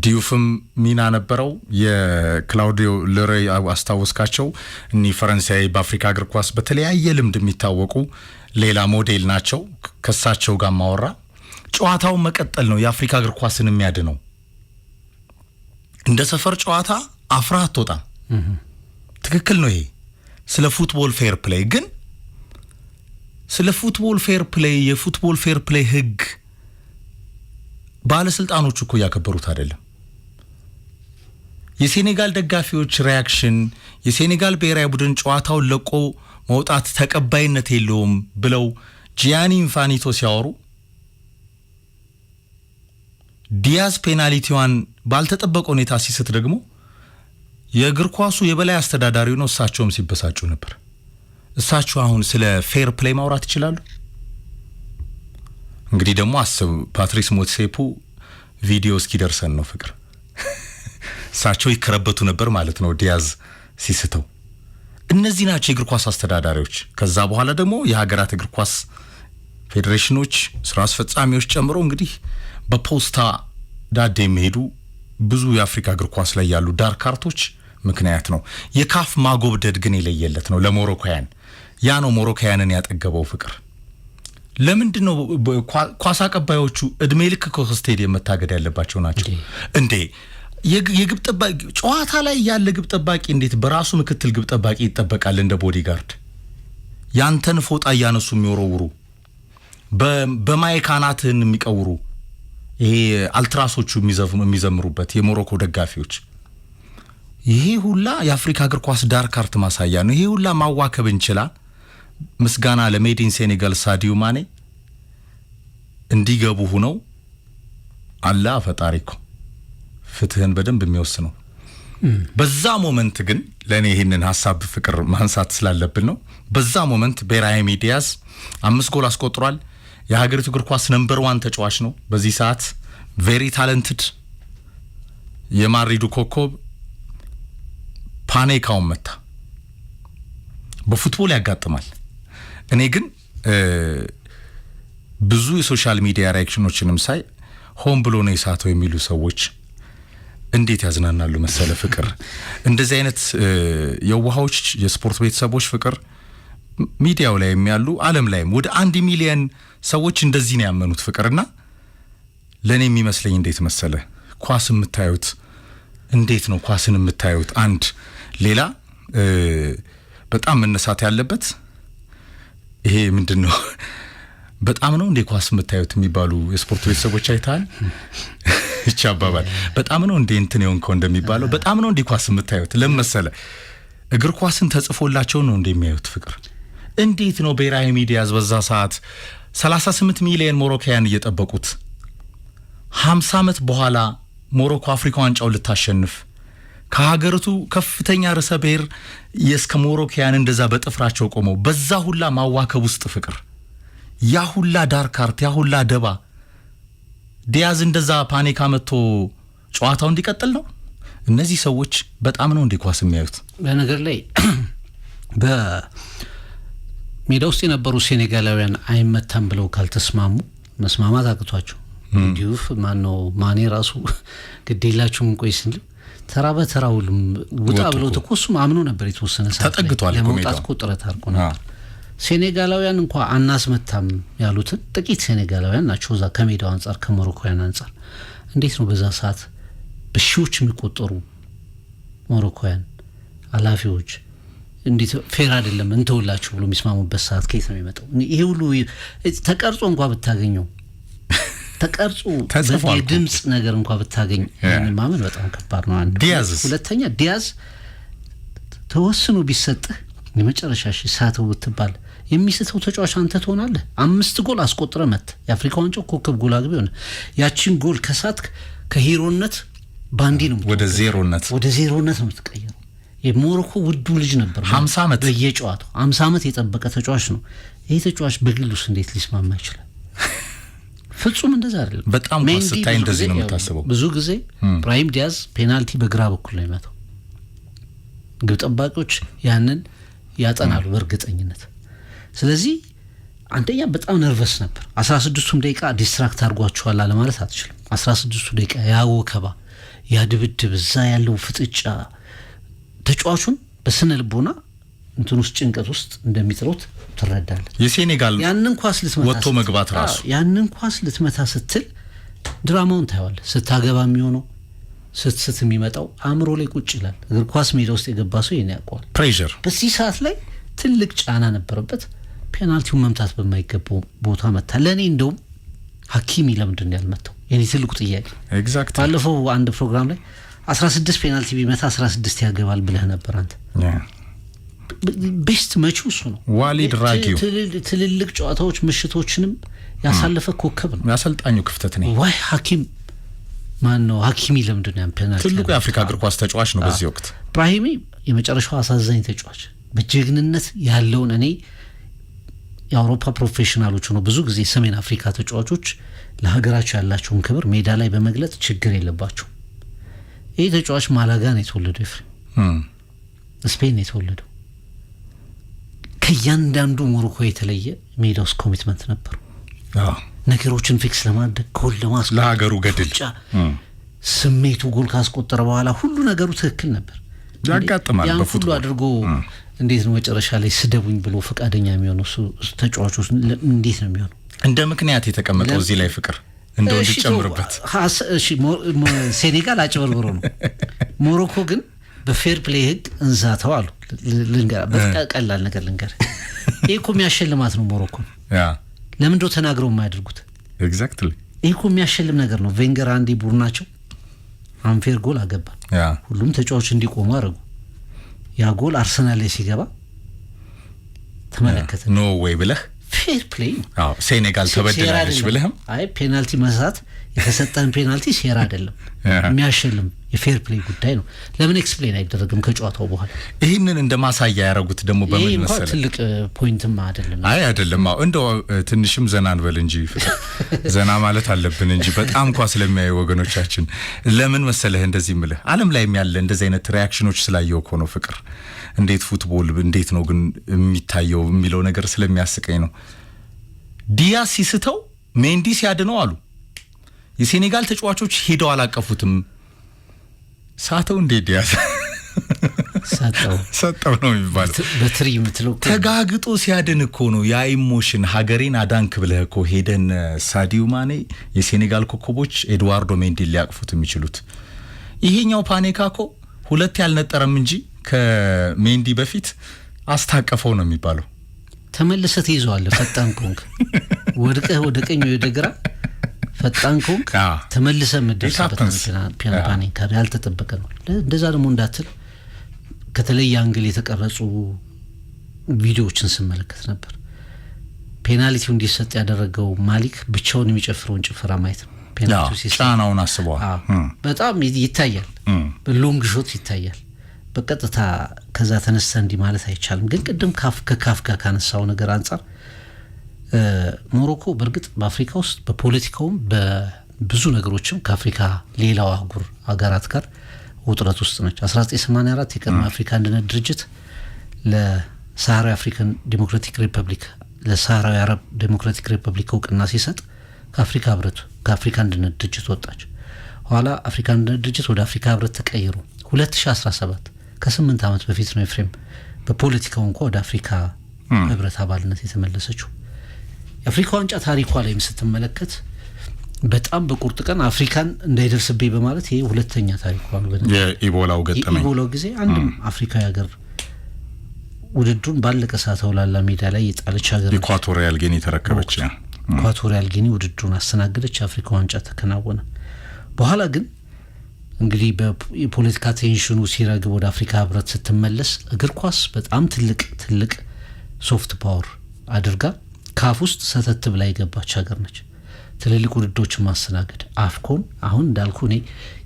ዲዩፍም ሚና ነበረው። የክላውዲዮ ለሬ አስታወስካቸው እኒ ፈረንሳይ በአፍሪካ እግር ኳስ በተለያየ ልምድ የሚታወቁ ሌላ ሞዴል ናቸው። ከሳቸው ጋር ማወራ ጨዋታውን መቀጠል ነው የአፍሪካ እግር ኳስን የሚያድነው። እንደ ሰፈር ጨዋታ አፍራ አትወጣም። ትክክል ነው ይሄ ስለ ፉትቦል ፌር ፕሌይ። ግን ስለ ፉትቦል ፌር ፕሌይ የፉትቦል ፌር ፕሌይ ህግ ባለስልጣኖቹ እኮ ያከበሩት አይደለም። የሴኔጋል ደጋፊዎች ሪያክሽን የሴኔጋል ብሔራዊ ቡድን ጨዋታውን ለቆ መውጣት ተቀባይነት የለውም ብለው ጂያኒ ኢንፋኒቶ ሲያወሩ ዲያዝ ፔናልቲዋን ባልተጠበቀ ሁኔታ ሲስት ደግሞ የእግር ኳሱ የበላይ አስተዳዳሪው ነው እሳቸውም ሲበሳጩ ነበር። እሳቸው አሁን ስለ ፌር ፕሌይ ማውራት ይችላሉ? እንግዲህ ደግሞ አስብ ፓትሪስ ሞትሴፑ ቪዲዮ እስኪደርሰን ነው ፍቅር እሳቸው ይከረበቱ ነበር ማለት ነው ዲያዝ ሲስተው። እነዚህ ናቸው የእግር ኳስ አስተዳዳሪዎች። ከዛ በኋላ ደግሞ የሀገራት እግር ኳስ ፌዴሬሽኖች ስራ አስፈጻሚዎች ጨምሮ እንግዲህ በፖስታ ዳዴ የሚሄዱ ብዙ የአፍሪካ እግር ኳስ ላይ ያሉ ዳር ካርቶች ምክንያት ነው። የካፍ ማጎብደድ ግን የለየለት ነው ለሞሮኮያን። ያ ነው ሞሮኮያንን ያጠገበው ፍቅር። ለምንድን ነው ኳስ አቀባዮቹ እድሜ ልክ ከስቴዲየም መታገድ ያለባቸው ናቸው እንዴ? የግብ ጠባቂ ጨዋታ ላይ ያለ ግብ ጠባቂ እንዴት በራሱ ምክትል ግብ ጠባቂ ይጠበቃል እንደ ቦዲጋርድ? ያንተን ፎጣ እያነሱ የሚወረውሩ በማይካናትን የሚቀውሩ ይሄ አልትራሶቹ የሚዘምሩበት የሞሮኮ ደጋፊዎች። ይሄ ሁላ የአፍሪካ እግር ኳስ ዳር ካርት ማሳያ ነው። ይሄ ሁላ ማዋከብ እንችላል። ምስጋና ለሜዲን ሴኔጋል ሳዲዮ ማኔ እንዲገቡ ሆነው አላህ ፈጣሪኮ ፍትህን በደንብ የሚወስነው። በዛ ሞመንት ግን ለኔ ይሄንን ሐሳብ ፍቅር ማንሳት ስላለብን ነው። በዛ ሞመንት ብራሂም ዲያዝ 5 ጎል አስቆጥሯል። የሀገሪቱ እግር ኳስ ነምበር 1 ተጫዋች ነው በዚህ ሰዓት። ቬሪ ታለንትድ የማድሪዱ ኮከብ ፓኔካውን መታ። በፉትቦል ያጋጥማል። እኔ ግን ብዙ የሶሻል ሚዲያ ሪአክሽኖችንም ሳይ ሆን ብሎ ነው የሳተው የሚሉ ሰዎች እንዴት ያዝናናሉ መሰለ ፍቅር። እንደዚህ አይነት የዋሃዎች የስፖርት ቤተሰቦች ፍቅር ሚዲያው ላይ የሚያሉ ዓለም ላይም ወደ 1 ሚሊዮን ሰዎች እንደዚህ ነው ያመኑት ፍቅርና ለኔ የሚመስለኝ እንዴት መሰለ ኳስ የምታዩት እንዴት ነው ኳስን የምታዩት? አንድ ሌላ በጣም መነሳት ያለበት ይሄ ምንድነው በጣም ነው እንዴ ኳስ የምታዩት የሚባሉ የስፖርት ቤተሰቦች አይታል እቺ አባባል በጣም ነው እንዴ እንትን የሆንከው እንደሚባለው በጣም ነው እንዴ ኳስ የምታዩት ለምሳሌ እግር ኳስን ተጽፎላቸው ነው እንደሚያዩት ፍቅር። እንዴት ነው ብራሂም ዲያዝ በዛ ሰዓት 38 ሚሊዮን ሞሮኮያን እየጠበቁት 50 ዓመት በኋላ ሞሮኮ አፍሪካ ዋንጫው ልታሸንፍ ከሀገሪቱ ከፍተኛ ርዕሰ ብሔር የስከ ሞሮኮያን እንደዛ በጥፍራቸው ቆመው በዛ ሁላ ማዋከብ ውስጥ ፍቅር ያ ሁላ ዳር ካርት ያ ሁላ ደባ ዲያዝ እንደዛ ፓኒካ መጥቶ ጨዋታው እንዲቀጥል ነው። እነዚህ ሰዎች በጣም ነው እንዴ ኳስ የሚያዩት? በነገር ላይ በሜዳ ውስጥ የነበሩ ሴኔጋላውያን አይመታም ብለው ካልተስማሙ መስማማት አቅቷቸው ዲዩፍ ማነው ማኔ ራሱ ግዴላችሁም ቆይ ስንል ተራ በተራ ሁሉም ውጣ ብለው ተቆሱም አምኖ ነበር። የተወሰነ ሰዓት ተጠግቷል ለመውጣት ቁጥረት አድርጎ ነበር። ሴኔጋላውያን እንኳን አናስመታም ያሉትን ጥቂት ሴኔጋላውያን ናቸው እዛ ከሜዳው አንፃር ከሞሮኮያን አንፃር። እንዴት ነው በዛ ሰዓት በሺዎች የሚቆጠሩ ሞሮኮያን አላፊዎች እንዴት ፌር አይደለም እንተውላችሁ ብሎ የሚስማሙበት ሰዓት ከየት ነው የሚመጣው? ይሄ ሁሉ ተቀርጾ እንኳን ብታገኘው ተቀርጾ በድምጽ ነገር እንኳን ብታገኝ ማመን በጣም ከባድ ነው። አንድ ዲያዝ ሁለተኛ ዲያዝ ተወስኖ ቢሰጥህ የመጨረሻሽ ሳተው ብትባል የሚስተው ተጫዋች አንተ ትሆናለህ። 5 ጎል አስቆጥረ መት የአፍሪካ ዋንጫው ኮከብ ጎል አግቢ ሆነ። ያቺን ጎል ከሳትክ ከሂሮነት ባንዲ ነው ወደ ዜሮነት ነው የምትቀየረው። የሞሮኮ ውዱ ልጅ ነበር 50 ዓመት በየጨዋታው 50 ዓመት የጠበቀ ተጫዋች ነው። ይሄ ተጫዋች በግሉስ እንዴት ሊስማማ ይችላል? ፍጹም እንደዛ አይደለም። በጣም ኳስታይ እንደዚህ ነው የምታስበው። ብዙ ጊዜ ብራሂም ዲያዝ ፔናልቲ በግራ በኩል ነው የሚመታው። ግብ ጠባቂዎች ያንን ያጠናሉ በእርግጠኝነት። ስለዚህ አንደኛ በጣም ነርቨስ ነበር። 16ቱም ደቂቃ ዲስትራክት አድርጓቸዋል አለ ማለት አትችልም። 16ቱ ደቂቃ ያወከባ ያ ድብድብ እዛ ያለው ፍጥጫ ተጫዋቹን በስነ ልቦና እንትን ውስጥ ጭንቀት ውስጥ እንደሚጥሩት ትረዳለህ። የሴኔጋል ያንን ኳስ ልትመታ ወጥቶ መግባት ራሱ ያንን ኳስ ልትመታ ስትል ድራማውን ታየዋለህ። ስታገባ የሚሆነው ስትስት የሚመጣው አእምሮ ላይ ቁጭ ይላል። እግር ኳስ ሜዳ ውስጥ የገባ ሰው ይሄን ያውቀዋል። ፕሬሸር በዚህ ሰዓት ላይ ትልቅ ጫና ነበረበት። ፔናልቲውን መምታት በማይገባው ቦታ መታ። ለኔ እንደውም ሐኪሚ ለምንድን ያልመታው የኔ ትልቁ ጥያቄ። ኤግዛክትሊ ባለፈው አንድ ፕሮግራም ላይ 16 ፔናልቲ ቢመታ 16 ያገባል ብለህ ነበር አንተ። ቤስት መቹ እሱ ነው። ዋሊድ ራጊው ትልልቅ ጨዋታዎች ምሽቶችንም ያሳለፈ ኮከብ ነው። ያሰልጣኙ ክፍተት ነው ወይ ሐኪም ማን ነው? ሐኪሚ ለምንድን ነው ፔናልቲ? ትልቁ የአፍሪካ እግር ኳስ ተጫዋች ነው በዚህ ወቅት። ብራሂሚ የመጨረሻው አሳዛኝ ተጫዋች በጀግንነት ያለውን እኔ የአውሮፓ ፕሮፌሽናሎች ነው ብዙ ጊዜ ሰሜን አፍሪካ ተጫዋቾች ለሀገራቸው ያላቸውን ክብር ሜዳ ላይ በመግለጽ ችግር የለባቸው። ይሄ ተጫዋች ማላጋ ነው የተወለደው፣ ስፔን ነው የተወለደው። ከእያንዳንዱ ሞሮኮ የተለየ ሜዳ ውስጥ ኮሚትመንት ነበሩ። ነገሮችን ፊክስ ለማድረግ ጎል ለማስቆጠር ለሀገሩ ገድል ስሜቱ ጎል ካስቆጠረ በኋላ ሁሉ ነገሩ ትክክል ነበር። ያጋጥማል በፉትቦል ሁሉ አድርጎ እንዴት ነው መጨረሻ ላይ ስደቡኝ ብሎ ፈቃደኛ የሚሆነው ተጫዋቾች እንዴት ነው የሚሆነው? እንደ ምክንያት የተቀመጠው እዚህ ላይ ፍቅር እንደው እንድጨምርበት። እሺ ሴኔጋል አጭበርብሮ ነው። ሞሮኮ ግን በፌር ፕሌይ ህግ እንዛተው አሉ። ልንገር በቀላል ነገር ልንገር፣ ይሄ እኮ የሚያሸልማት ነው ሞሮኮ። ለምን እንደው ተናግረው የማያደርጉት? ኤግዛክትሊ ይሄ እኮ የሚያሸልም ነገር ነው። ቬንገር አንዲ ቡድናቸው አንፌር ጎል አገባ፣ ሁሉም ተጫዋቾች እንዲቆሙ አደረጉ። ያ ጎል አርሰናል ላይ ሲገባ ተመለከተ። ኖ ዌይ ብለህ ፌር ፕሌይ። ሴኔጋል ተበደላለች ብለህም አይ ፔናልቲ መሳት የተሰጠን ፔናልቲ ሴራ አይደለም፣ የሚያሸልም የፌር ፕሌይ ጉዳይ ነው። ለምን ኤክስፕሌን አይደረግም ከጨዋታው በኋላ? ይህንን እንደ ማሳያ ያደረጉት ደግሞ በምን መሰለህ? ይሄ ትልቅ ፖይንትም አይደለም። አይ አይደለም፣ እንደው ትንሽም ዘና እንበል እንጂ ዘና ማለት አለብን እንጂ በጣም ኳስ ስለሚያዩ ወገኖቻችን። ለምን መሰለህ እንደዚህ ምልህ ዓለም ላይ ያለ እንደዚህ አይነት ሪያክሽኖች ስላየው እኮ ነው ፍቅር። እንዴት ፉትቦል እንዴት ነው ግን የሚታየው የሚለው ነገር ስለሚያስቀኝ ነው። ዲያስ ሲስተው ሜንዲ ሲያድነው አሉ የሴኔጋል ተጫዋቾች ሄደው አላቀፉትም። ሳተው እንዴ ዲያስ ሰጠው ነው የሚባለው። በትሪ የምትለው ተጋግጦ ሲያድን እኮ ነው ያ ኢሞሽን። ሀገሬን አዳንክ ብለህ እኮ ሄደን ሳዲዮ ማኔ የሴኔጋል ኮከቦች ኤድዋርዶ ሜንዲ ሊያቅፉት የሚችሉት። ይሄኛው ፓኔካ እኮ ሁለት ያልነጠረም እንጂ ከሜንዲ በፊት አስታቀፈው ነው የሚባለው። ተመልሰህ ትይዘዋለህ ፈጣን ኮንክ፣ ወድቀህ ወደ ቀኝ ወደ ግራ ፈጣን ኮንክ ተመልሰህ መደረስበት ፓኔካ ያልተጠበቀ ነው። እንደዛ ደግሞ እንዳትል ከተለየ አንግል የተቀረጹ ቪዲዮዎችን ስመለከት ነበር። ፔናልቲው እንዲሰጥ ያደረገው ማሊክ ብቻውን የሚጨፍረውን ጭፈራ ማየት ነው። ፔናልቲው ሲሰጥ ጫናውን አስበዋል። በጣም ይታያል፣ በሎንግ ሾት ይታያል። በቀጥታ ከዛ ተነስተ እንዲህ ማለት አይቻልም። ግን ቅድም ከካፍ ጋር ካነሳው ነገር አንጻር ሞሮኮ በእርግጥ በአፍሪካ ውስጥ በፖለቲካውም በብዙ ነገሮችም ከአፍሪካ ሌላው አህጉር ሀገራት ጋር ውጥረት ውስጥ ነች። 1984 የቀድሞ አፍሪካ አንድነት ድርጅት ለሳሃራዊ አፍሪካን ዲሞክራቲክ ሪፐብሊክ ለሳሃራዊ አረብ ዲሞክራቲክ ሪፐብሊክ እውቅና ሲሰጥ ከአፍሪካ ህብረት ከአፍሪካ አንድነት ድርጅት ወጣች። ኋላ አፍሪካ አንድነት ድርጅት ወደ አፍሪካ ህብረት ተቀይሮ 2017 ከ8 ዓመት በፊት ነው ኤፍሬም በፖለቲካው እንኳን ወደ አፍሪካ ህብረት አባልነት የተመለሰችው። የአፍሪካ ዋንጫ ታሪኳ ላይ ስትመለከት በጣም በቁርጥ ቀን አፍሪካን እንዳይደርስብኝ በማለት ይሄ ሁለተኛ ታሪኳ ነው። የኢቦላው ገጠመኝ ኢቦላው ጊዜ አንድም አፍሪካዊ ሀገር ውድድሩን ባለቀ ሰዓት አውላላ ሜዳ ላይ የጣለች ሀገር ኢኳቶሪያል ጊኒ ተረከበች። ኢኳቶሪያል ጊኒ ውድድሩን አስተናገደች። አፍሪካ ዋንጫ ተከናወነ። በኋላ ግን እንግዲህ በፖለቲካ ቴንሽኑ ሲረግብ ወደ አፍሪካ ህብረት ስትመለስ እግር ኳስ በጣም ትልቅ ሶፍት ፓወር አድርጋ ካፍ ውስጥ ሰተት ብላ የገባች ሀገር ነች። ትልልቅ ውድድሮችን ማስተናገድ አፍኮን አሁን እንዳልኩ እኔ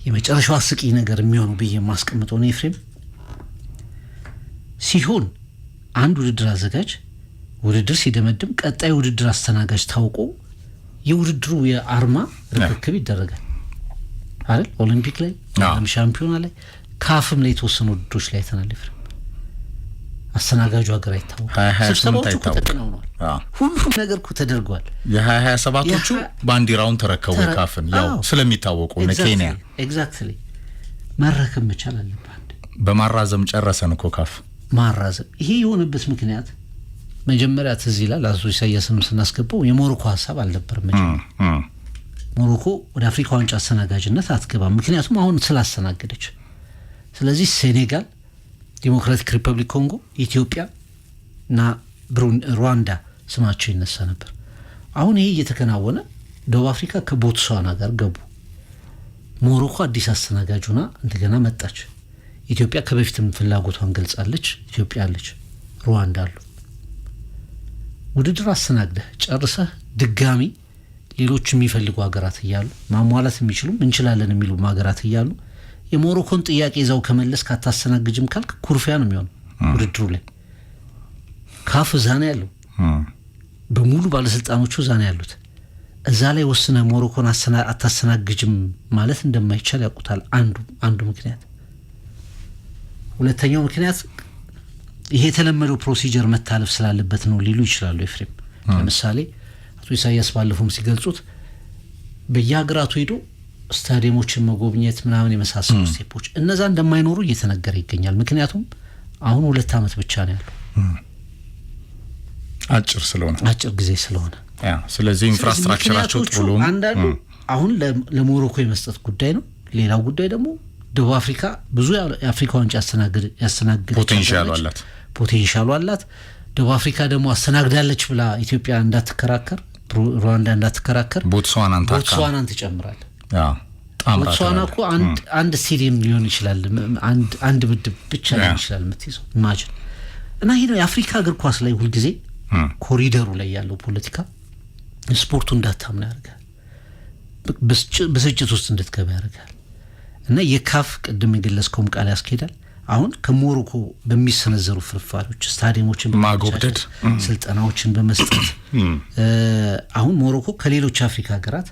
የመጨረሻው አስቂኝ ነገር የሚሆነው ብዬ የማስቀምጠው ነው ኤፍሬም ሲሆን አንድ ውድድር አዘጋጅ ውድድር ሲደመድም ቀጣይ ውድድር አስተናጋጅ ታውቆ የውድድሩ የአርማ ርክክብ ይደረጋል አይደል? ኦሊምፒክ ላይ ሻምፒዮና ላይ ካፍም ላይ የተወሰኑ ውድድሮች ላይ ተናልፈ አስተናጋጁ ሀገር አይታወቅም። ስብሰባዎቹ ተጠቅነዋል። ሁሉም ነገር እኮ ተደርጓል። የ2027ዎቹ ባንዲራውን ተረከቡ ካፍን ያው ስለሚታወቁ ነው ኬንያ ኤግዛክትሊ ማረከብ መቻል አለበት። በማራዘም ጨረሰን እኮ ካፍ ማራዘም። ይሄ የሆነበት ምክንያት መጀመሪያ ትዝ ይላል አቶ ኢሳያስንም ስናስገባው የሞሮኮ ሀሳብ አልነበረም። ሞሮኮ ወደ አፍሪካ ዋንጫ አስተናጋጅነት አትገባም፣ ምክንያቱም አሁን ስላስተናገደች። ስለዚህ ሴኔጋል፣ ዲሞክራቲክ ሪፐብሊክ ኮንጎ፣ ኢትዮጵያ እና ሩዋንዳ ስማቸው ይነሳ ነበር። አሁን ይሄ እየተከናወነ ደቡብ አፍሪካ ከቦትስዋና ጋር ገቡ። ሞሮኮ አዲስ አስተናጋጅ ሆና እንደገና መጣች። ኢትዮጵያ ከበፊትም ፍላጎቷን ገልጻለች። ኢትዮጵያ አለች፣ ሩዋንዳ አሉ። ውድድር አስተናግደህ ጨርሰህ ድጋሚ ሌሎች የሚፈልጉ ሀገራት እያሉ ማሟላት የሚችሉም እንችላለን የሚሉ ሀገራት እያሉ የሞሮኮን ጥያቄ ይዘው ከመለስ ካታስተናግጅም ካልክ ኩርፊያ ነው የሚሆነው። ውድድሩ ላይ ካፍ እዛ ነው ያለው፣ በሙሉ ባለስልጣኖቹ እዛ ነው ያሉት። እዛ ላይ ወስነ ሞሮኮን አታስተናግጅም ማለት እንደማይቻል ያውቁታል። አንዱ ምክንያት። ሁለተኛው ምክንያት ይሄ የተለመደው ፕሮሲጀር መታለፍ ስላለበት ነው ሊሉ ይችላሉ ኤፍሬም። ለምሳሌ አቶ ኢሳያስ ባለፈውም ሲገልጹት በየሀገራቱ ሄዶ ስታዲየሞችን መጎብኘት ምናምን የመሳሰሉ ስቴፖች እነዛ እንደማይኖሩ እየተነገረ ይገኛል። ምክንያቱም አሁን 2 ዓመት ብቻ ነው ያለው፣ አጭር ጊዜ ስለሆነ ስለዚህ ኢንፍራስትራክቸራቸው ጥሩ ነው። አንዳንዱ አሁን ለሞሮኮ የመስጠት ጉዳይ ነው። ሌላው ጉዳይ ደግሞ ደቡብ አፍሪካ ብዙ የአፍሪካ ዋንጫ ያስተናግድ ፖቴንሻሉ አላት። ደቡብ አፍሪካ ደግሞ አስተናግዳለች ብላ ኢትዮጵያ እንዳትከራከር፣ ሩዋንዳ እንዳትከራከር ቦትስዋናን ትጨምራል። ቦትስዋና እኮ አንድ ስቴዲየም ሊሆን ይችላል፣ አንድ ምድብ ብቻ ሊሆን ይችላል የምትይዘው ኢማጂን። እና ይሄ ነው የአፍሪካ እግር ኳስ ላይ ሁልጊዜ ኮሪደሩ ላይ ያለው ፖለቲካ ስፖርቱ እንዳታምና ያደርጋል፣ ብስጭት ውስጥ እንድትገባ ያደርጋል። እና የካፍ ቅድም የገለጽከውም ቃል ያስኬዳል። አሁን ከሞሮኮ በሚሰነዘሩ ፍርፋሪዎች ስታዲየሞችን በማጎብደድ ስልጠናዎችን በመስጠት አሁን ሞሮኮ ከሌሎች አፍሪካ ሀገራት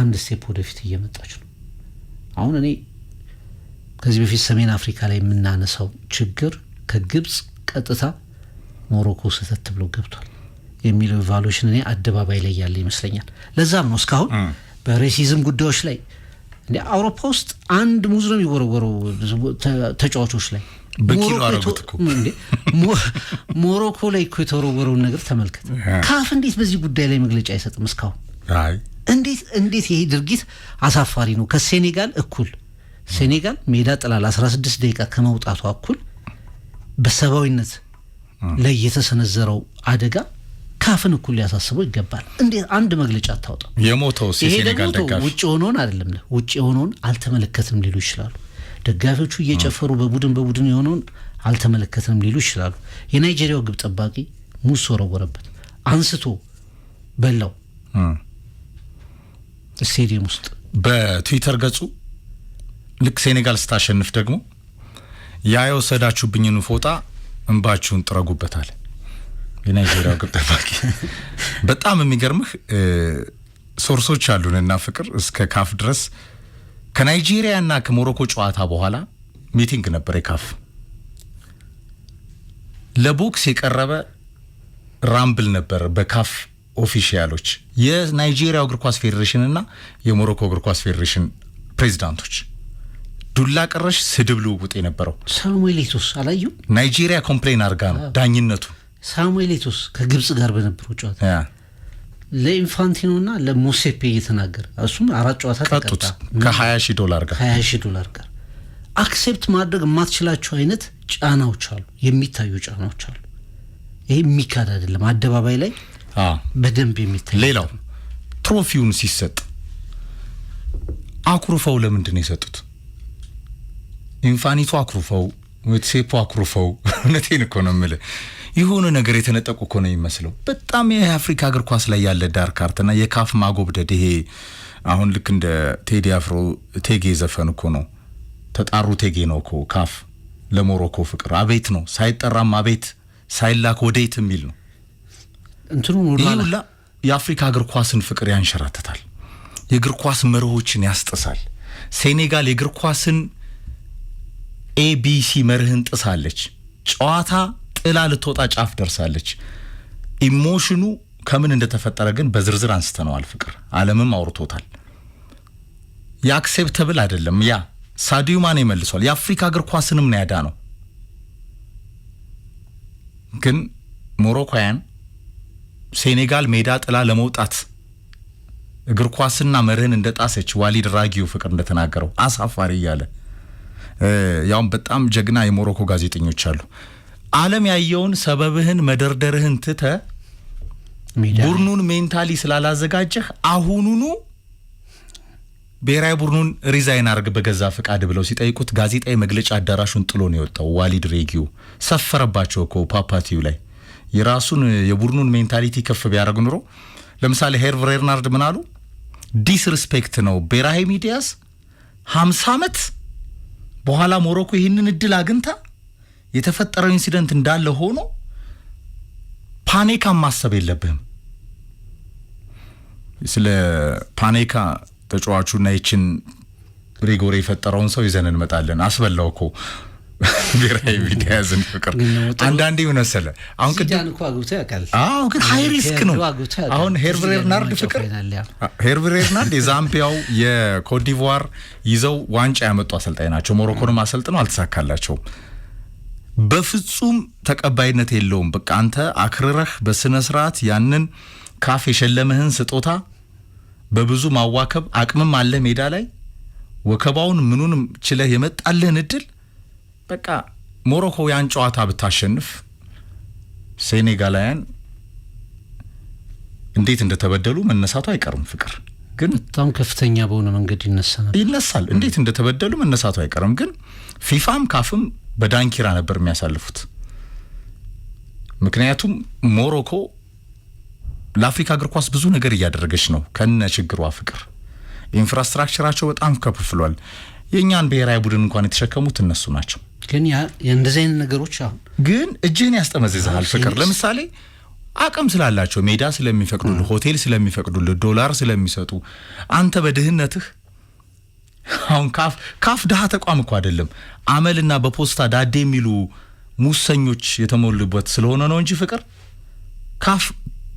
አንድ ስቴፕ ወደፊት እየመጣች ነው። አሁን እኔ ከዚህ በፊት ሰሜን አፍሪካ ላይ የምናነሳው ችግር ከግብጽ ቀጥታ ሞሮኮ ስህተት ብሎ ገብቷል የሚለው ኢቫሉዌሽን እኔ አደባባይ ላይ ያለ ይመስለኛል። ለዛም ነው እስካሁን በሬሲዝም ጉዳዮች ላይ አውሮፓ ውስጥ አንድ ሙዝ ነው የሚወረወረው ተጫዋቾች ላይ። በኪሎ አረጉት እኮ ሞሮኮ ላይ እኮ የተወረወረውን ነገር ተመልከት። ካፍ እንዴት በዚህ ጉዳይ ላይ መግለጫ አይሰጥም እስካሁን? እንዴት ይሄ ድርጊት አሳፋሪ ነው። ከሴኔጋል እኩል ሴኔጋል ሜዳ ጥላል 16 ደቂቃ ከመውጣቷ እኩል በሰብአዊነት ላይ የተሰነዘረው አደጋ ካፍን እኩል ሊያሳስበው ይገባል። እንዴት አንድ መግለጫ አታውጣም? የሞተው ሴኔጋል ደጋፊ ውጭ ሆኖን አይደለም ውጭ ሆኖን አልተመለከትንም ሊሉ ይችላሉ። ደጋፊዎቹ እየጨፈሩ በቡድን የሆነውን አልተመለከትንም ሊሉ ይችላሉ። የናይጄሪያው ግብ ጠባቂ ሙስ ወረወረበት፣ አንስቶ በላው ስቴዲየም ውስጥ። በትዊተር ገጹ ልክ ሴኔጋል ስታሸንፍ ደግሞ ያ የወሰዳችሁብኝን ፎጣ እንባችሁን ጥረጉበታል የናይጄሪያው ግብ ጠባቂ። በጣም የሚገርምህ ሶርሶች አሉንና ፍቅር እስከ ካፍ ድረስ ከናይጄሪያና ከሞሮኮ ጨዋታ በኋላ ሚቲንግ ነበር የካፍ። ለቦክስ የቀረበ ራምብል ነበር በካፍ ኦፊሻሎች፣ የናይጄሪያው እግር ኳስ ፌዴሬሽን እና የሞሮኮ እግር ኳስ ፌዴሬሽን ፕሬዚዳንቶች። ዱላ ቀረሽ ስድብ ልውውጥ የነበረው። ሳሙኤል ኤቶስ አላዩ ናይጄሪያ ኮምፕሌን አድርጋ ነው ዳኝነቱ። ሳሙኤል ኤቶስ ከግብጽ ጋር በነበረው ጨዋታ ለኢንፋንቲኖና ለሞሴፔ እየተናገረ እሱም 4 ጨዋታ ተቀጣ $20,000 ጋር $20,000 ጋር አክሴፕት ማድረግ የማትችላቸው አይነት ጫናዎች አሉ፣ የሚታዩ ጫናዎች አሉ። ይሄ የሚካድ አይደለም፣ አደባባይ ላይ በደንብ የሚታይ። ሌላው ትሮፊውን ሲሰጥ አኩርፈው ለምንድን ነው የሰጡት? ኢንፋኒቶ አኩርፈው፣ ሞሴፔ አኩርፈው። እውነቴን እኮ ነው የምልህ የሆነ ነገር የተነጠቁ እኮ ነው የሚመስለው። በጣም የአፍሪካ እግር ኳስ ላይ ያለ ዳርክ አርትና የካፍ ማጎብደድ። ይሄ አሁን ልክ እንደ ቴዲ አፍሮ ቴጌ ዘፈን እኮ ነው። ተጣሩ ቴጌ ነው እኮ ካፍ ለሞሮኮ ፍቅር አቤት ነው፣ ሳይጠራም አቤት ሳይላክ ወዴት የሚል ነው። እንትኑ ሁላ የአፍሪካ እግር ኳስን ፍቅር ያንሸራተታል፣ የእግር ኳስ መርሆችን ያስጥሳል። ሴኔጋል የእግር ኳስን ኤቢሲ መርህን ጥሳለች። ጨዋታ ጥላ ልትወጣ ጫፍ ደርሳለች። ኢሞሽኑ ከምን እንደተፈጠረ ግን በዝርዝር አንስተነዋል። ፍቅር ዓለምም አውርቶታል። የአክሴፕተብል አይደለም። ያ ሳዲዮ ማኔ መልሷል። የአፍሪካ እግር ኳስንም ነው ያዳ ነው። ግን ሞሮኮያን ሴኔጋል ሜዳ ጥላ ለመውጣት እግር ኳስና መርህን እንደጣሰች ዋሊድ ራጊው ፍቅር እንደተናገረው አሳፋሪ እያለ ያውም በጣም ጀግና የሞሮኮ ጋዜጠኞች አሉ። ዓለም ያየውን ሰበብህን መደርደርህን ትተ ቡድኑን ሜንታሊ ስላላዘጋጀህ አሁኑኑ ብሔራዊ ቡድኑን ሪዛይን አድርግ በገዛ ፍቃድ ብለው ሲጠይቁት ጋዜጣዊ መግለጫ አዳራሹን ጥሎ ነው የወጣው። ዋሊድ ሬጊው ሰፈረባቸው እኮ ፓፓቲው ላይ የራሱን የቡድኑን ሜንታሊቲ ከፍ ቢያደርግ ኑሮ ለምሳሌ ሄርቭ ሬርናርድ ምን አሉ? ዲስሪስፔክት ነው ብሔራዊ ሚዲያስ 50 ዓመት በኋላ ሞሮኮ ይህንን እድል አግኝታ የተፈጠረው ኢንሲደንት እንዳለ ሆኖ ፓኒካ ማሰብ የለብህም። ስለ ፓኒካ ተጫዋቹና ይችን ሪጎሬ የፈጠረውን ሰው ይዘን እንመጣለን። አስበላው እኮ ብሔራዊ ሚዲያ ያዝን ፍቅር አንዳንዴ ምን መሰለህ አሁን ቅድም እኮ አግብቶ ያውቃል። አዎ ግን ሃይ ሪስክ ነው። አሁን ሄርቭ ሬርናርድ ፍቅር ሄርቭ ሬርናርድ የዛምቢያው የኮትዲቯር ይዘው ዋንጫ ያመጡ አሰልጣኝ ናቸው። ሞሮኮንም አሰልጥነው አልተሳካላቸውም። በፍጹም ተቀባይነት የለውም። በቃ አንተ አክርረህ በስነ ስርዓት ያንን ካፍ የሸለመህን ስጦታ በብዙ ማዋከብ አቅምም አለ ሜዳ ላይ ወከባውን ምኑንም ችለህ የመጣልህን እድል በቃ ሞሮኮ ያን ጨዋታ ብታሸንፍ ሴኔጋላውያን እንዴት እንደተበደሉ መነሳቱ አይቀርም። ፍቅር ግን በጣም ከፍተኛ በሆነ መንገድ ይነሳል። እንዴት እንደተበደሉ መነሳቱ አይቀርም። ግን ፊፋም ካፍም በዳንኪራ ነበር የሚያሳልፉት። ምክንያቱም ሞሮኮ ለአፍሪካ እግር ኳስ ብዙ ነገር እያደረገች ነው ከነ ችግሯ። ፍቅር ኢንፍራስትራክቸራቸው በጣም ከፍፍሏል። የኛን ብሔራዊ ቡድን እንኳን የተሸከሙት እነሱ ናቸው። ግን ያ እንደዚህ አይነት ነገሮች አሁን ግን እጅህን ያስጠመዝዛል። ፍቅር ለምሳሌ አቅም ስላላቸው ሜዳ ስለሚፈቅዱልህ፣ ሆቴል ስለሚፈቅዱልህ፣ ዶላር ስለሚሰጡ አንተ በድህነትህ አሁን ካፍ ድሃ ተቋም እኮ አይደለም። አመልና በፖስታ ዳዴ የሚሉ ሙሰኞች የተሞሉበት ስለሆነ ነው እንጂ ፍቅር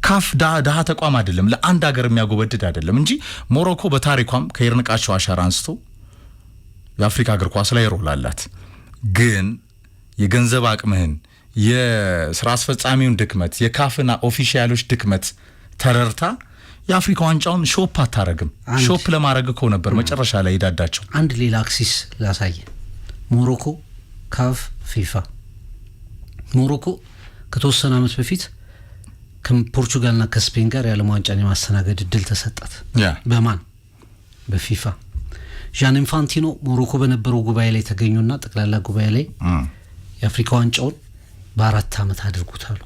ካፍ ድሃ ተቋም አይደለም። ለአንድ ሀገር የሚያጎበድድ አይደለም እንጂ ሞሮኮ በታሪኳም ከይርንቃቸው አሻራ አንስቶ የአፍሪካ እግር ኳስ ላይ ሮል አላት። ግን የገንዘብ አቅምህን፣ የስራ አስፈጻሚውን ድክመት፣ የካፍና ኦፊሻሎች ድክመት ተረርታ የአፍሪካ ዋንጫውን ሾፕ አታረግም። ሾፕ ለማድረግ እኮ ነበር መጨረሻ ላይ ይዳዳቸው። አንድ ሌላ አክሲስ ላሳየ። ሞሮኮ ካፍ ፊፋ ሞሮኮ ከተወሰነ ዓመት በፊት ከፖርቹጋልና ከስፔን ጋር የዓለም ዋንጫን የማስተናገድ እድል ተሰጣት። በማን? በፊፋ። ዣን ኢንፋንቲኖ ሞሮኮ በነበረው ጉባኤ ላይ ተገኙና ጠቅላላ ጉባኤ ላይ የአፍሪካ ዋንጫውን በ4 ዓመት አድርጉታሉ።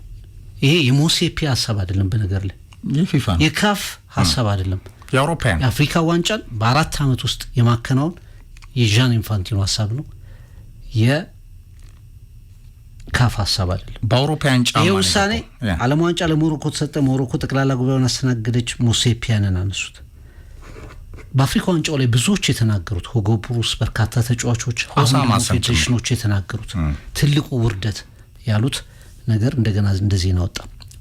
ይሄ የሞሴፒ ሀሳብ አይደለም፣ በነገር ላይ የፊፋ ነው፣ የካፍ ሀሳብ አይደለም። የአውሮፓውያን የአፍሪካ ዋንጫን በ4 ዓመት ውስጥ የማከናወን የዣን ኢንፋንቲኖ ሀሳብ ነው፣ የካፍ ሀሳብ አይደለም። በአውሮፓውያን ጫማ ይሄ ውሳኔ ዓለም ዋንጫ ለሞሮኮ ተሰጠ። ሞሮኮ ጠቅላላ ጉባኤውን አስተናገደች። ሞሴፒያንን አነሱት። በአፍሪካ ዋንጫው ላይ ብዙዎች የተናገሩት ሆጎ ብሩስ፣ በርካታ ተጫዋቾች፣ ፌዴሬሽኖች የተናገሩት ትልቁ ውርደት ያሉት ነገር እንደገና እንደዚህ ነው ወጣ።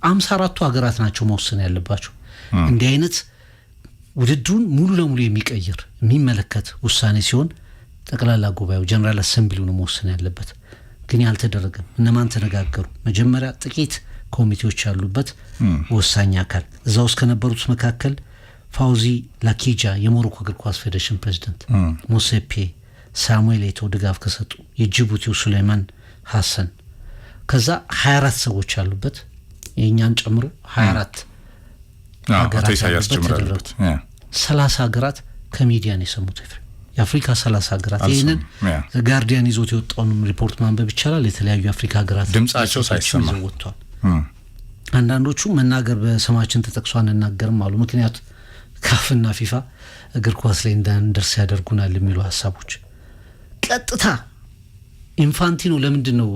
54ቱ ሀገራት ናቸው መወሰን ያለባቸው። እንዲህ አይነት ውድድሩን ሙሉ ለሙሉ የሚቀይር የሚመለከት ውሳኔ ሲሆን ጠቅላላ ጉባኤው ጀነራል አሰምብሊው ነው መወሰን ያለበት። ግን ያልተደረገም። እነማን ተነጋገሩ? መጀመሪያ ጥቂት ኮሚቴዎች ያሉበት ወሳኝ አካል እዛ ውስጥ ከነበሩት መካከል ፋውዚ ላኪጃ የሞሮኮ እግር ኳስ ፌዴሬሽን ፕሬዝዳንት፣ ሞሴፔ፣ ሳሙኤል ኤቶ ድጋፍ ከሰጡ፣ የጅቡቲው ሱሌማን ሐሰን፣ ከዛ 24 ሰዎች ያሉበት የኛን ጨምሮ 24 ሀገራት ያሉበት 30 ሀገራት ከሚዲያን የሰሙት የአፍሪካ 30 ሀገራት። ይህንን ጋርዲያን ይዞት የወጣውን ሪፖርት ማንበብ ይቻላል። የተለያዩ የአፍሪካ ሀገራት ድምጻቸው ሳይሰማ ወጥቷል። አንዳንዶቹ መናገር በስማችን ተጠቅሶ አንናገርም አሉ። ምክንያቱ ካፍና ፊፋ እግር ኳስ ላይ እንዳንደርስ ያደርጉናል የሚሉ ሀሳቦች። ቀጥታ ኢንፋንቲኖ ለምንድን ነው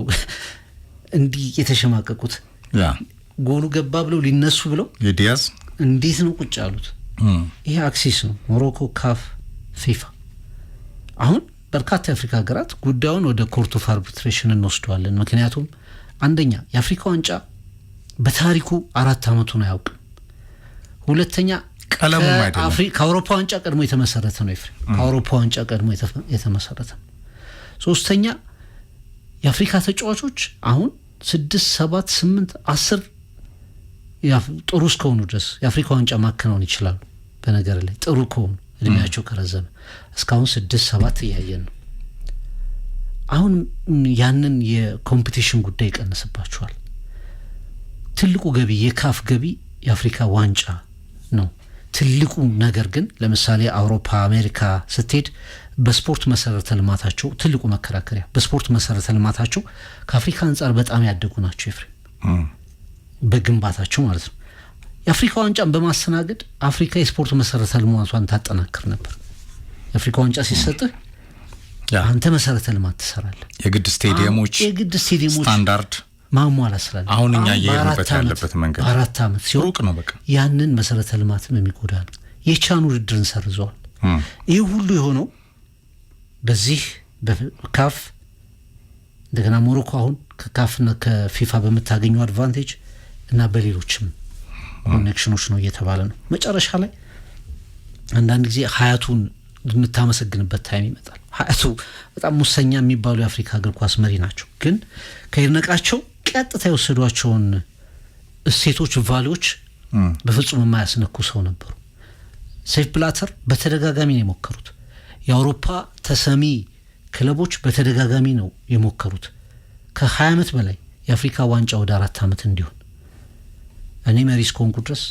እንዲህ የተሸማቀቁት? ጎሉ ገባ ብለው ሊነሱ ብለው የዲያዝ እንዴት ነው ቁጭ ያሉት? ይሄ አክሲስ ነው። ሞሮኮ፣ ካፍ፣ ፊፋ። አሁን በርካታ የአፍሪካ ሀገራት ጉዳዩን ወደ ኮርት ኦፍ አርቢትሬሽን እንወስደዋለን። ምክንያቱም አንደኛ የአፍሪካ ዋንጫ በታሪኩ 4 ዓመቱን አያውቅም። ሁለተኛ ከአውሮፓ ዋንጫ ቀድሞ የተመሰረተ ነው። ከአውሮፓ ዋንጫ ቀድሞ የተመሰረተ ነው። ሶስተኛ የአፍሪካ ተጫዋቾች አሁን 6 7 8 10 ጥሩ እስከሆኑ ድረስ የአፍሪካ ዋንጫ ማከናወን ይችላሉ። በነገር ላይ ጥሩ ከሆኑ እድሜያቸው ከረዘመ እስካሁን 6 7 እያየን ነው። አሁን ያንን የኮምፒቲሽን ጉዳይ ይቀንስባቸዋል። ትልቁ ገቢ የካፍ ገቢ የአፍሪካ ዋንጫ ነው ትልቁ ነገር። ግን ለምሳሌ አውሮፓ፣ አሜሪካ ስትሄድ በስፖርት መሰረተ ልማታቸው ትልቁ መከራከሪያ በስፖርት መሰረተ ልማታቸው ከአፍሪካ አንጻር በጣም ያደጉ ናቸው ኤፍሬም፣ በግንባታቸው ማለት ነው። የአፍሪካ ዋንጫን በማስተናገድ አፍሪካ የስፖርት መሰረተ ልማቷን ታጠናክር ነበር። የአፍሪካ ዋንጫ ሲሰጥህ አንተ መሰረተ ልማት ትሰራለህ። የግድ ስቴዲየሞች ስታንዳርድ ማሟላት ስላለ አሁን እኛ የሄድንበት ያለበት መንገድ 4 ዓመት ሲሆን ሩቅ ነው። በቃ ያንን መሰረተ ልማትም የሚጎዳ ነው። የቻን ውድድርን ሰርዘዋል። ይህ ሁሉ የሆነው በዚህ በካፍ እንደገና ሞሮኮ አሁን ከካፍና ከፊፋ በምታገኘው አድቫንቴጅ እና በሌሎችም ኮኔክሽኖች ነው እየተባለ ነው። መጨረሻ ላይ አንዳንድ ጊዜ ሀያቱን የምታመሰግንበት ታይም ይመጣል። ሀያቱ በጣም ሙሰኛ የሚባሉ የአፍሪካ እግር ኳስ መሪ ናቸው። ግን ከይድነቃቸው ቀጥታ የወሰዷቸውን እሴቶች ቫሊዎች በፍጹም የማያስነኩ ሰው ነበሩ። ሴፕ ብላተር በተደጋጋሚ ነው የሞከሩት። የአውሮፓ ተሰሚ ክለቦች በተደጋጋሚ ነው የሞከሩት። ከ20 ዓመት በላይ የአፍሪካ ዋንጫ ወደ 4 ዓመት እንዲሆን እኔ መሪ እስከሆንኩ ድረስ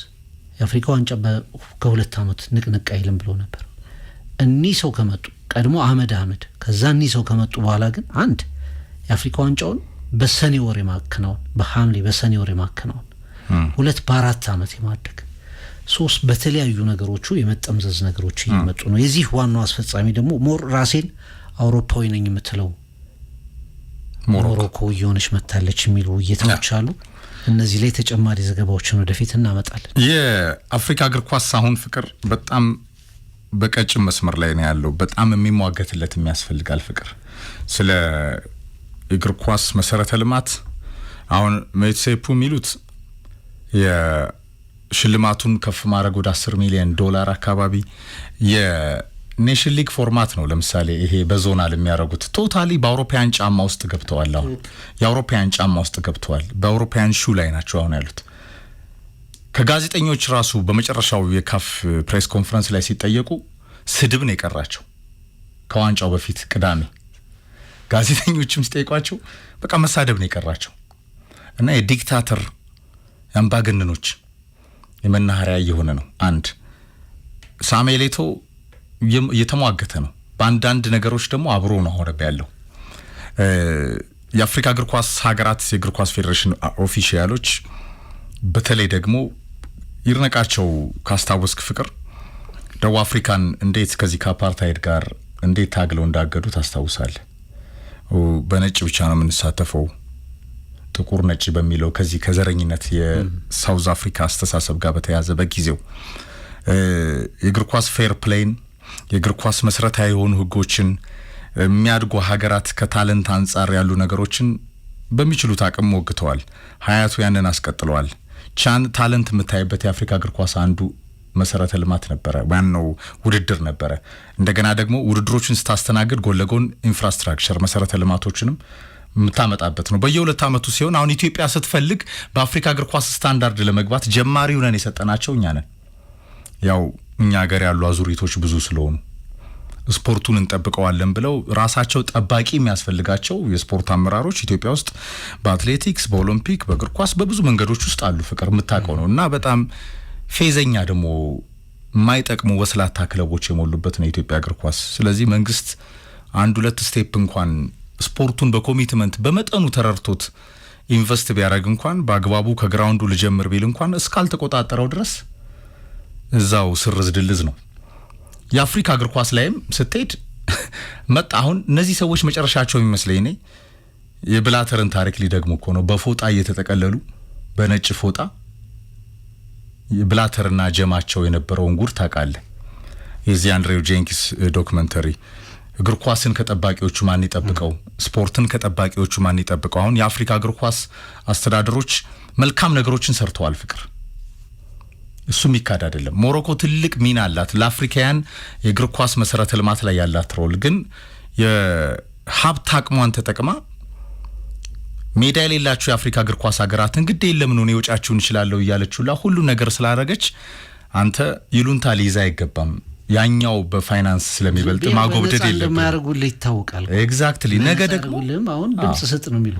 የአፍሪካ ዋንጫ ከ2 ዓመት ንቅንቅ አይልም ብሎ ነበር። እኒህ ሰው ከመጡ ቀድሞ አህመድ ከዛ እኒህ ሰው ከመጡ በኋላ ግን አንድ የአፍሪካ ዋንጫውን በሰኔ ወር የማከናወን በሐምሌ በሰኔ ወር የማከናወን 2 በ4 ዓመት የማድረግ 3 በተለያዩ ነገሮቹ የመጠምዘዝ ነገሮች እየመጡ ነው። የዚህ ዋናው አስፈጻሚ ደግሞ ሞር ራሴን አውሮፓዊ ነኝ የምትለው ሞሮኮ እየሆነች መታለች የሚሉ እየተሞች አሉ። እነዚህ ላይ ተጨማሪ ዘገባዎችን ወደፊት እናመጣለን። የአፍሪካ እግር ኳስ አሁን ፍቅር በጣም በቀጭን መስመር ላይ ነው ያለው። በጣም የሚሟገትለት የሚያስፈልጋል ፍቅር ስለ እግር ኳስ መሰረተ ልማት አሁን ሜትሴፑ የሚሉት የሽልማቱን ከፍ ማድረግ ወደ $10 ሚሊዮን አካባቢ የኔሽን ሊግ ፎርማት ነው። ለምሳሌ ይሄ በዞናል የሚያደርጉት ቶታሊ በአውሮፓያን ጫማ ውስጥ ገብተዋል። አሁን የአውሮፓያን ጫማ ውስጥ ገብተዋል። በአውሮፓያን ሹ ላይ ናቸው አሁን ያሉት። ከጋዜጠኞች ራሱ በመጨረሻው የካፍ ፕሬስ ኮንፈረንስ ላይ ሲጠየቁ ስድብ ነው የቀራቸው። ከዋንጫው በፊት ቅዳሜ ጋዜጠኞችም ሲጠይቋቸው በቃ መሳደብ ነው የቀራቸው እና የዲክታተር አምባገነኖች የመናኸሪያ እየሆነ ነው። አንድ ሳሙኤል ኤቶ እየተሟገተ ነው። በአንዳንድ ነገሮች ደግሞ አብሮ ነው ሆነ ያለው። የአፍሪካ እግር ኳስ ሀገራት የእግር ኳስ ፌዴሬሽን ኦፊሻሎች በተለይ ደግሞ ይድነቃቸው ካስታወስክ ፍቅር ደቡብ አፍሪካን እንዴት ከዚህ ከአፓርታይድ ጋር እንዴት ታግለው እንዳገዱ ታስታውሳለህ። በነጭ ብቻ ነው የምንሳተፈው ጥቁር ነጭ በሚለው ከዚህ ከዘረኝነት የሳውዝ አፍሪካ አስተሳሰብ ጋር በተያያዘ በጊዜው የእግር ኳስ ፌር ፕሌይን የእግር ኳስ መሰረታዊ የሆኑ ህጎችን የሚያድጉ ሀገራት ከታለንት አንጻር ያሉ ነገሮችን በሚችሉት አቅም ወግተዋል። ሀያቱ ያንን አስቀጥለዋል። ቻን ታለንት የምታይበት የአፍሪካ እግር ኳስ አንዱ መሰረተ ልማት ነበረ፣ ዋናው ውድድር ነበረ። እንደገና ደግሞ ውድድሮችን ስታስተናግድ ጎን ለጎን ኢንፍራስትራክቸር መሰረተ ልማቶችንም የምታመጣበት ነው። በየ2 ዓመቱ ሲሆን አሁን ኢትዮጵያ ስትፈልግ በአፍሪካ እግር ኳስ ስታንዳርድ ለመግባት ጀማሪው ነን የሰጠናቸው እኛ ነን። ያው እኛ ሀገር ያሉ አዙሪቶች ብዙ ስለሆኑ ስፖርቱን እንጠብቀዋለን ብለው ራሳቸው ጠባቂ የሚያስፈልጋቸው የስፖርት አመራሮች ኢትዮጵያ ውስጥ በአትሌቲክስ፣ በኦሎምፒክ፣ በእግር ኳስ በብዙ መንገዶች ውስጥ አሉ። ፍቅር የምታውቀው ነው። እና በጣም ፌዘኛ ደግሞ የማይጠቅሙ ወስላታ ክለቦች የሞሉበት ነው የኢትዮጵያ እግር ኳስ። ስለዚህ መንግስት 1-2 ስቴፕ እንኳን ስፖርቱን በኮሚትመንት በመጠኑ ተረርቶት ኢንቨስት ቢያደርግ እንኳን በአግባቡ ከግራውንዱ ልጀምር ቢል እንኳን እስካልተቆጣጠረው ድረስ እዛው ስርዝ ድልዝ ነው። የአፍሪካ እግር ኳስ ላይም ስትሄድ መጣ። አሁን እነዚህ ሰዎች መጨረሻቸው የሚመስለኝ እኔ የብላተርን ታሪክ ሊደግሙ እኮ ነው። በፎጣ እየተጠቀለሉ በነጭ ፎጣ የብላተርና ጀማቸው የነበረውን ጉድ ታውቃለህ። የዚህ አንድሬው ጄንኪስ ዶክመንተሪ እግር ኳስን ከጠባቂዎቹ ማን ይጠብቀው፣ ስፖርትን ከጠባቂዎቹ ማን ይጠብቀው። አሁን የአፍሪካ እግር ኳስ አስተዳደሮች መልካም ነገሮችን ሰርተዋል ፍቅር፣ እሱ የሚካድ አይደለም። ሞሮኮ ትልቅ ሚና አላት ለአፍሪካውያን የእግር ኳስ መሰረተ ልማት ላይ ያላት ሮል ግን የሀብት አቅሟን ተጠቅማ ሜዳ የሌላቸው የአፍሪካ እግር ኳስ ሀገራትን ግድ የለም ነው ወጫችሁን ይችላል እያለችውላ ሁሉ ነገር ስላደረገች አንተ ይሉንታ ሊይዛ አይገባም። ያኛው በፋይናንስ ስለሚበልጥ ማጎብደድ የለም ማያርጉልህ ይታወቃል። ኤግዛክትሊ ነገ ደግሞ አሁን ድምጽ ስጥ ነው የሚሉ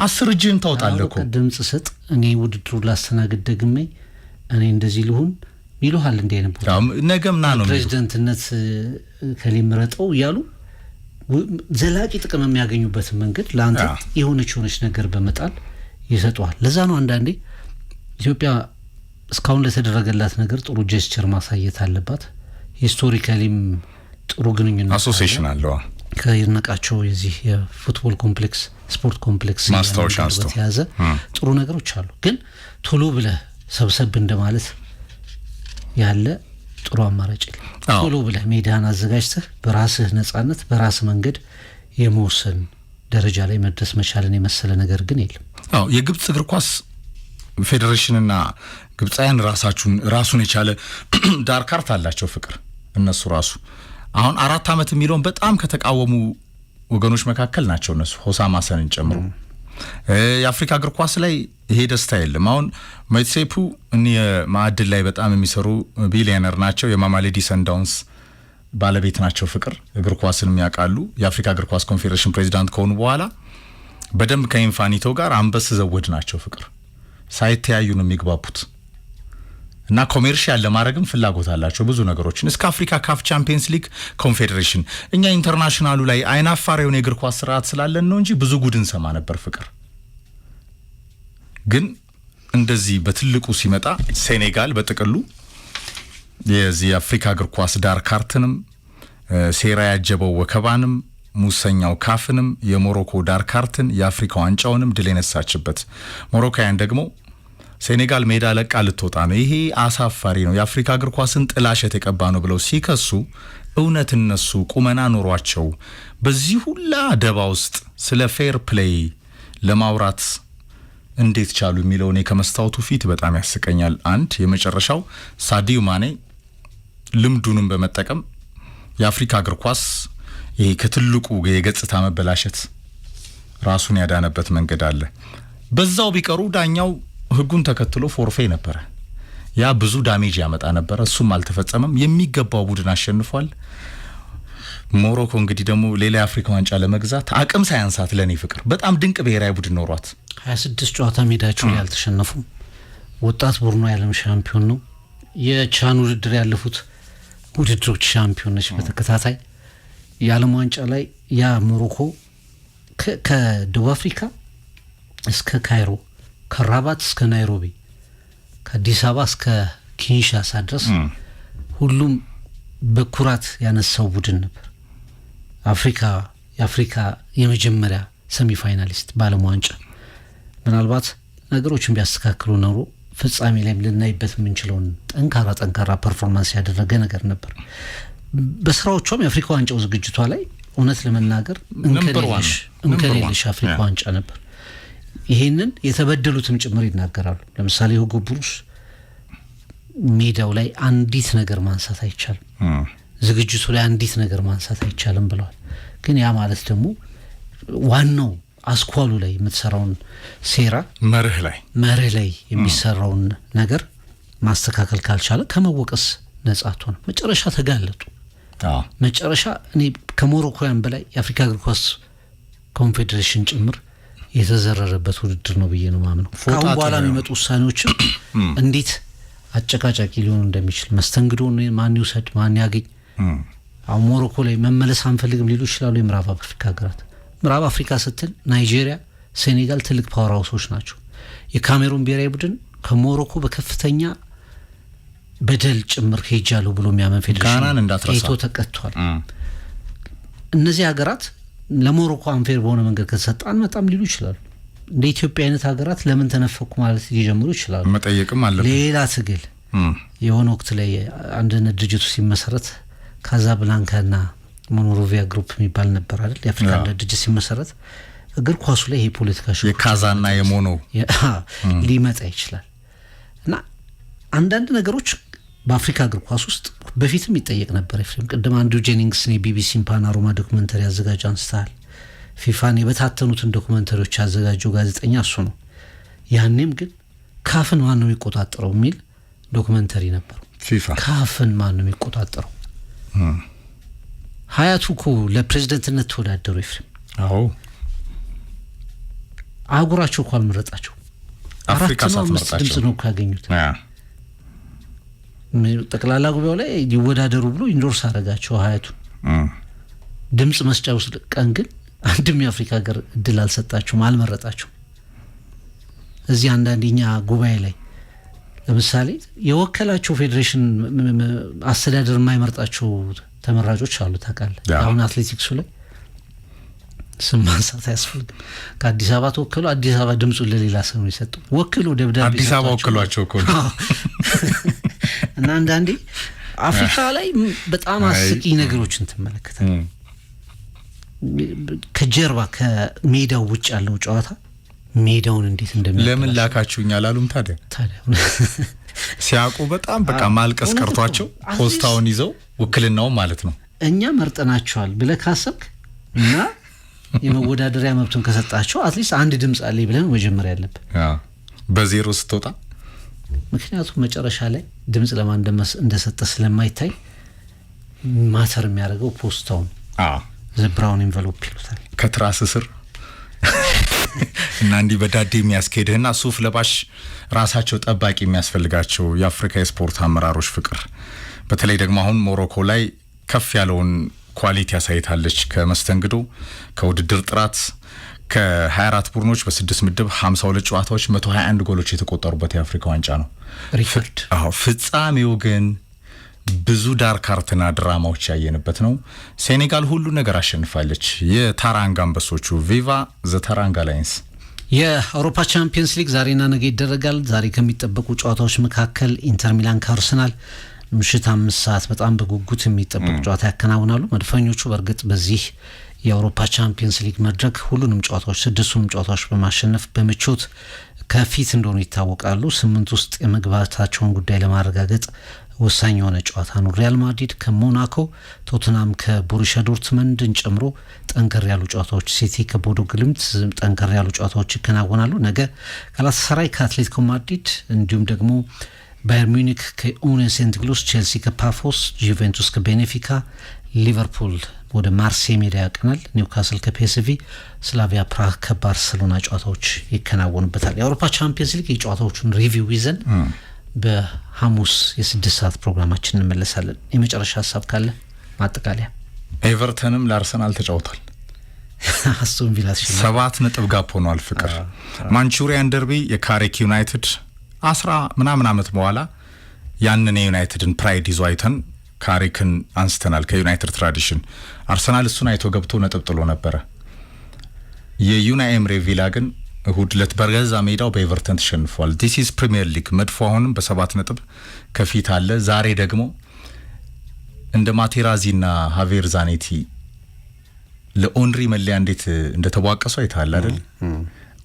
10 እጅን ታውጣለህ እኮ ድምጽ ስጥ። እኔ ውድድሩ ላስተናግድ ደግሜ እኔ እንደዚህ ልሁን ይሉሃል እንዴ ነበር ነገምና ነው ፕሬዝዳንትነት ከሊምረጠው ያሉ ዘላቂ ጥቅም የሚያገኙበት መንገድ ለአንተ የሆነች ነገር በመጣል ይሰጧል። ለዛ ነው አንዳንዴ ኢትዮጵያ እስካሁን ለተደረገላት ነገር ጥሩ ጀስቸር ማሳየት አለባት። ሂስቶሪካሊም ጥሩ ግንኙነት አሶሲዬሽን አለው ከይርነቃቸው የዚህ የፉትቦል ኮምፕሌክስ ስፖርት ኮምፕሌክስ ማስታወሻ ያዘ ጥሩ ነገሮች አሉ። ግን ቶሎ ብለህ ሰብሰብ እንደማለት ያለ ጥሩ አማራጭ የለም። ቶሎ ብለህ ሜዳን አዘጋጅተህ በራስህ ነጻነት በራስህ መንገድ የመወሰን ደረጃ ላይ መድረስ መቻልን የመሰለ ነገር ግን የለም። የግብጽ እግር ኳስ ፌዴሬሽንና ግብጻውያን ራሱን የቻለ ዳር ካርታ አላቸው። ፍቅር እነሱ ራሱ አሁን 4 ዓመት የሚለውን በጣም ከተቃወሙ ወገኖች መካከል ናቸው እነሱ ሆሳም ሐሰንን ጨምሮ። የአፍሪካ እግር ኳስ ላይ ይሄ ደስታ የለም። አሁን መትሴፑ ማዕድን ላይ በጣም የሚሰሩ ቢሊዮነር ናቸው። የማማሌዲ ሰንዳውንስ ባለቤት ናቸው። ፍቅር እግር ኳስን የሚያውቃሉ። የአፍሪካ እግር ኳስ ኮንፌዴሬሽን ፕሬዚዳንት ከሆኑ በኋላ በደንብ ከኢንፋኒቶ ጋር አንበስ ዘወድ ናቸው። ፍቅር ሳይተያዩ ነው የሚግባቡት እና ኮሜርሻል ለማድረግም ፍላጎት አላቸው ብዙ ነገሮችን እስከ አፍሪካ ካፍ ቻምፒየንስ ሊግ ኮንፌዴሬሽን። እኛ ኢንተርናሽናሉ ላይ አይናፋር የሆነ የእግር ኳስ ስርዓት ስላለን ነው እንጂ ብዙ ጉድን ሰማ ነበር። ፍቅር ግን እንደዚህ በትልቁ ሲመጣ ሴኔጋል በጥቅሉ የዚህ የአፍሪካ እግር ኳስ ዳር ካርትንም ሴራ ያጀበው ወከባንም ሙሰኛው ካፍንም የሞሮኮ ዳር ካርትን የአፍሪካ ዋንጫውንም ድል የነሳችበት ሞሮካውያን ደግሞ ሴኔጋል ሜዳ ለቃ ልትወጣ ነው፣ ይሄ አሳፋሪ ነው፣ የአፍሪካ እግር ኳስን ጥላሸት የቀባ ነው ብለው ሲከሱ እውነት እነሱ ቁመና ኖሯቸው በዚህ ሁላ ደባ ውስጥ ስለ ፌር ፕሌይ ለማውራት እንዴት ቻሉ የሚለው እኔ ከመስታወቱ ፊት በጣም ያስቀኛል። አንድ የመጨረሻው ሳዲዮ ማኔ ልምዱንም በመጠቀም የአፍሪካ እግር ኳስ ይሄ ከትልቁ የገጽታ መበላሸት ራሱን ያዳነበት መንገድ አለ። በዛው ቢቀሩ ዳኛው ህጉን ተከትሎ ፎርፌ ነበረ። ያ ብዙ ዳሜጅ ያመጣ ነበር። እሱም አልተፈጸመም። የሚገባው ቡድን አሸንፏል። ሞሮኮ እንግዲህ ደግሞ ሌላ የአፍሪካ ዋንጫ ለመግዛት አቅም ሳያንሳት ለኔ ፍቅር በጣም ድንቅ ብሔራዊ ቡድን ኖሯት 26 ጨዋታ ሜዳቸው ላይ አልተሸነፉም። ወጣት ቡድኑ የዓለም ሻምፒዮን ነው። የቻን ውድድር ያለፉት ውድድሮች ሻምፒዮን ነች በተከታታይ። የዓለም ዋንጫ ላይ ያ ሞሮኮ ከደቡብ አፍሪካ እስከ ካይሮ ከራባት እስከ ናይሮቢ ከአዲስ አበባ እስከ ኪንሻሳ ድረስ ሁሉም በኩራት ያነሳው ቡድን ነበር። የአፍሪካ የመጀመሪያ ሴሚፋይናሊስት በዓለም ዋንጫ። ምናልባት ነገሮችን ቢያስተካክሉ ኖሮ ፍጻሜ ላይም ልናይበት የምንችለውን ጠንካራ ፐርፎርማንስ ያደረገ ነገር ነበር። በስራዎቿም የአፍሪካ ዋንጫው ዝግጅቷ ላይ እውነት ለመናገር እንከሌለሽ አፍሪካ ዋንጫ ነበር። ይሄንን የተበደሉትም ጭምር ይናገራሉ። ለምሳሌ ሁጎ ብሩስ ሜዳው ላይ አንዲት ነገር ማንሳት አይቻልም፣ ዝግጅቱ ላይ አንዲት ነገር ማንሳት አይቻልም ብለዋል። ግን ያ ማለት ደግሞ ዋናው አስኳሉ ላይ የምትሰራውን ሴራ መርህ ላይ የሚሰራውን ነገር ማስተካከል ካልቻለ ከመወቀስ ነጻ ሆነ። መጨረሻ ተጋለጡ። መጨረሻ እኔ ከሞሮኮያን በላይ የአፍሪካ እግር ኳስ ኮንፌዴሬሽን ጭምር የተዘረረበት ውድድር ነው ብዬ ነው ማምነው። ከአሁን በኋላ የሚመጡ ውሳኔዎችም እንዴት አጨቃጫቂ ሊሆኑ እንደሚችል መስተንግዶ ማን ይውሰድ ማን ያገኝ። አሁን ሞሮኮ ላይ መመለስ አንፈልግም ሊሉ ይችላሉ የምዕራብ አፍሪካ ሀገራት። ምዕራብ አፍሪካ ስትል ናይጄሪያ፣ ሴኔጋል ትልቅ ፓወር ሃውሶች ናቸው። የካሜሩን ብሔራዊ ቡድን ከሞሮኮ በከፍተኛ በደል ጭምር ሄጃለሁ ብሎ የሚያመን ፌዴሬሽን ቄቶ ተቀጥቷል። እነዚህ ሀገራት ለሞሮኮ አንፌር በሆነ መንገድ ከተሰጣን በጣም ሊሉ ይችላሉ። እንደ ኢትዮጵያ አይነት ሀገራት ለምን ተነፈኩ ማለት ሊጀምሩ ይችላሉ። መጠየቅም አለበት። ሌላ ትግል የሆነ ወቅት ላይ አንድነት ድርጅቱ ሲመሰረት ካዛብላንካና ሞኖሮቪያ ግሩፕ የሚባል ነበር አይደል? የአፍሪካ አንድነት ድርጅት ሲመሰረት እግር ኳሱ ላይ የፖለቲካ የካዛና የሞኖ ሊመጣ ይችላል እና አንዳንድ ነገሮች በአፍሪካ እግር ኳስ ውስጥ በፊትም ይጠየቅ ነበር። ኤፍሬም ቅድም አንዱ ጄኒንግስን የቢቢሲን ፓናሮማ ዶክመንተሪ አዘጋጅ አንስተሃል። ፊፋን የበታተኑትን ዶክመንተሪዎች ያዘጋጀው ጋዜጠኛ እሱ ነው። ያኔም ግን ካፍን ማን ነው የሚቆጣጠረው የሚል ዶክመንተሪ ነበር። ፊፋ ካፍን ማን ነው የሚቆጣጠረው? ሀያቱ እኮ ለፕሬዝዳንትነት ተወዳደሩ። ኤፍሬም አህጉራቸው እኮ አልመረጣቸው። አፍሪካ 4 ድምጽ ነው ያገኙት። ጠቅላላ ጉባኤው ላይ ይወዳደሩ ብሎ ኢንዶርስ አደረጋቸው ሀያቱ ድምጽ መስጫው ቀን ግን አንድም የአፍሪካ ሀገር እድል አልሰጣቸውም፣ አልመረጣቸውም። እዚህ አንዳንደኛ ጉባኤ ላይ ለምሳሌ የወከላቸው ፌዴሬሽን አስተዳደር የማይመርጣቸው ተመራጮች አሉ ታውቃለህ። አሁን አትሌቲክሱ ላይ ስም ማንሳት አያስፈልግም። ከአዲስ አበባ ተወከሉ፣ አዲስ አበባ ድምጹን ለሌላ ሰው ነው የሰጠው። ወክሉ ደብዳቤ አዲስ አበባ ወክሏቸው እኮ እና አንዳንዴ አፍሪካ ላይ በጣም አስቂኝ ነገሮችን ትመለከታለህ። ከጀርባ ከሜዳው ውጭ ያለው ጨዋታ ሜዳውን እንዴት እንደሚያደርግ ለምን ላካችሁኝ አላሉም? ታዲያ ሲያውቁ በጣም በቃ ማልቀስ ቀርቷቸው ፖስታውን ይዘው ውክልናው ማለት ነው እኛ መርጠናቸዋል ብለህ ካሰብክ እና የመወዳደሪያ መብቱን ከሰጣቸው አትሊስት አንድ ድምጽ አለኝ ብለን መጀመሪያ ያለብን በዜሮ ስትወጣ። ምክንያቱም መጨረሻ ላይ ድምጽ ለማን እንደሰጠ ስለማይታይ ማተር የሚያደርገው ፖስታውን ዘብራውን ኢንቨሎፕ ይሉታል ከትራስ ስር እና እንዲህ በዳዴ የሚያስኬድህና ሱፍ ለባሽ ራሳቸው ጠባቂ የሚያስፈልጋቸው የአፍሪካ የስፖርት አመራሮች ፍቅር በተለይ ደግሞ አሁን ሞሮኮ ላይ ከፍ ያለውን ኳሊቲ ያሳይታለች። ከመስተንግዶ ከውድድር ጥራት ከ24 ቡድኖች በ6 ምድብ 52 ጨዋታዎች 121 ጎሎች የተቆጠሩበት የአፍሪካ ዋንጫ ነው ሪከርድ። ፍጻሜው ግን ብዙ ዳር ካርትና ድራማዎች ያየንበት ነው። ሴኔጋል ሁሉ ነገር አሸንፋለች። የታራንጋ አንበሶቹ ቪቫ ዘ ታራንጋ ላይንስ። የአውሮፓ ቻምፒየንስ ሊግ ዛሬና ነገ ይደረጋል። ዛሬ ከሚጠበቁ ጨዋታዎች መካከል ኢንተር ሚላን ከአርሰናል ምሽት 5 ሰዓት በጣም በጉጉት የሚጠበቅ ጨዋታ ያከናውናሉ። መድፈኞቹ በእርግጥ በዚህ የአውሮፓ ቻምፒየንስ ሊግ መድረክ ሁሉንም ጨዋታዎች 6ቱንም ጨዋታዎች በማሸነፍ በምቾት ከፊት እንደሆኑ ይታወቃሉ። 8 ውስጥ የመግባታቸውን ጉዳይ ለማረጋገጥ ወሳኝ የሆነ ጨዋታ ነው። ሪያል ማድሪድ ከሞናኮ፣ ቶትናም ከቦሩሲያ ዶርትመንድን ጨምሮ ጠንከር ያሉ ጨዋታዎች፣ ሲቲ ከቦዶ ግሊምት ጠንከር ያሉ ጨዋታዎች ይከናወናሉ። ነገ ጋላታሳራይ ከአትሌቲኮ ማድሪድ እንዲሁም ደግሞ ባየር ሚዩኒክ ከኡኒየን ሴንት ግሎስ፣ ቼልሲ ከፓፎስ፣ ጁቬንቱስ ከቤኔፊካ፣ ሊቨርፑል ወደ ማርሴይ ሜዳ ያቀናል። ኒውካስል ከፒኤስቪ፣ ስላቪያ ፕራግ ከባርሰሎና ጨዋታዎች ይከናወኑበታል። የአውሮፓ ቻምፒየንስ ሊግ የጨዋታዎቹን ሪቪው ይዘን በሐሙስ የ6 ሰዓት ፕሮግራማችን እንመለሳለን። የመጨረሻ ሀሳብ ካለ ማጠቃለያ። ኤቨርተንም ለአርሰናል ተጫውቷል። አስቶን ቪላ 7 ነጥብ ጋፕ ሆኗል። ፍቅር ማንቹሪያን ደርቢ የካሬክ ዩናይትድ 10 ምናምን ዓመት በኋላ ያንን የዩናይትድን ፕራይድ ይዞ አይተን ካሬክን አንስተናል ከዩናይትድ ትራዲሽን። አርሰናል እሱን አይቶ ገብቶ ነጥብ ጥሎ ነበረ። የዩናይ ኤምሬ ቪላ ግን እሁድ ዕለት በገዛ ሜዳው በኤቨርተን ተሸንፏል። ዲስ ኢዝ ፕሪሚየር ሊግ። መድፎ አሁንም በ7 ነጥብ ከፊት አለ። ዛሬ ደግሞ እንደ ማቴራዚና ሃቬር ዛኔቲ ለኦንሪ መለያ እንዴት እንደተቧቀሱ አይተሃል አይደል?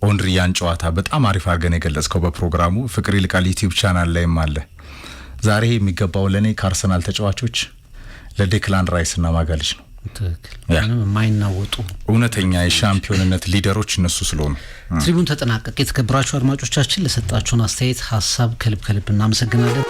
ኦንሪ ያን ጨዋታ በጣም አሪፍ አድርገን የገለጽከው በፕሮግራሙ ፍቅር ይልቃል ዩቲዩብ ቻናል ላይም አለ። ዛሬ የሚገባው ለኔ ከአርሰናል ተጫዋቾች ለዴክላን ራይስና ማጋሊሽ ነው። ምንም የማይናወጡ እውነተኛ የሻምፒዮንነት ሊደሮች እነሱ ስለሆኑ። ትሪቡን ተጠናቀቀ። የተከበራችሁ አድማጮቻችን ለሰጣችሁን አስተያየት ሀሳብ ከልብ እናመሰግናለን።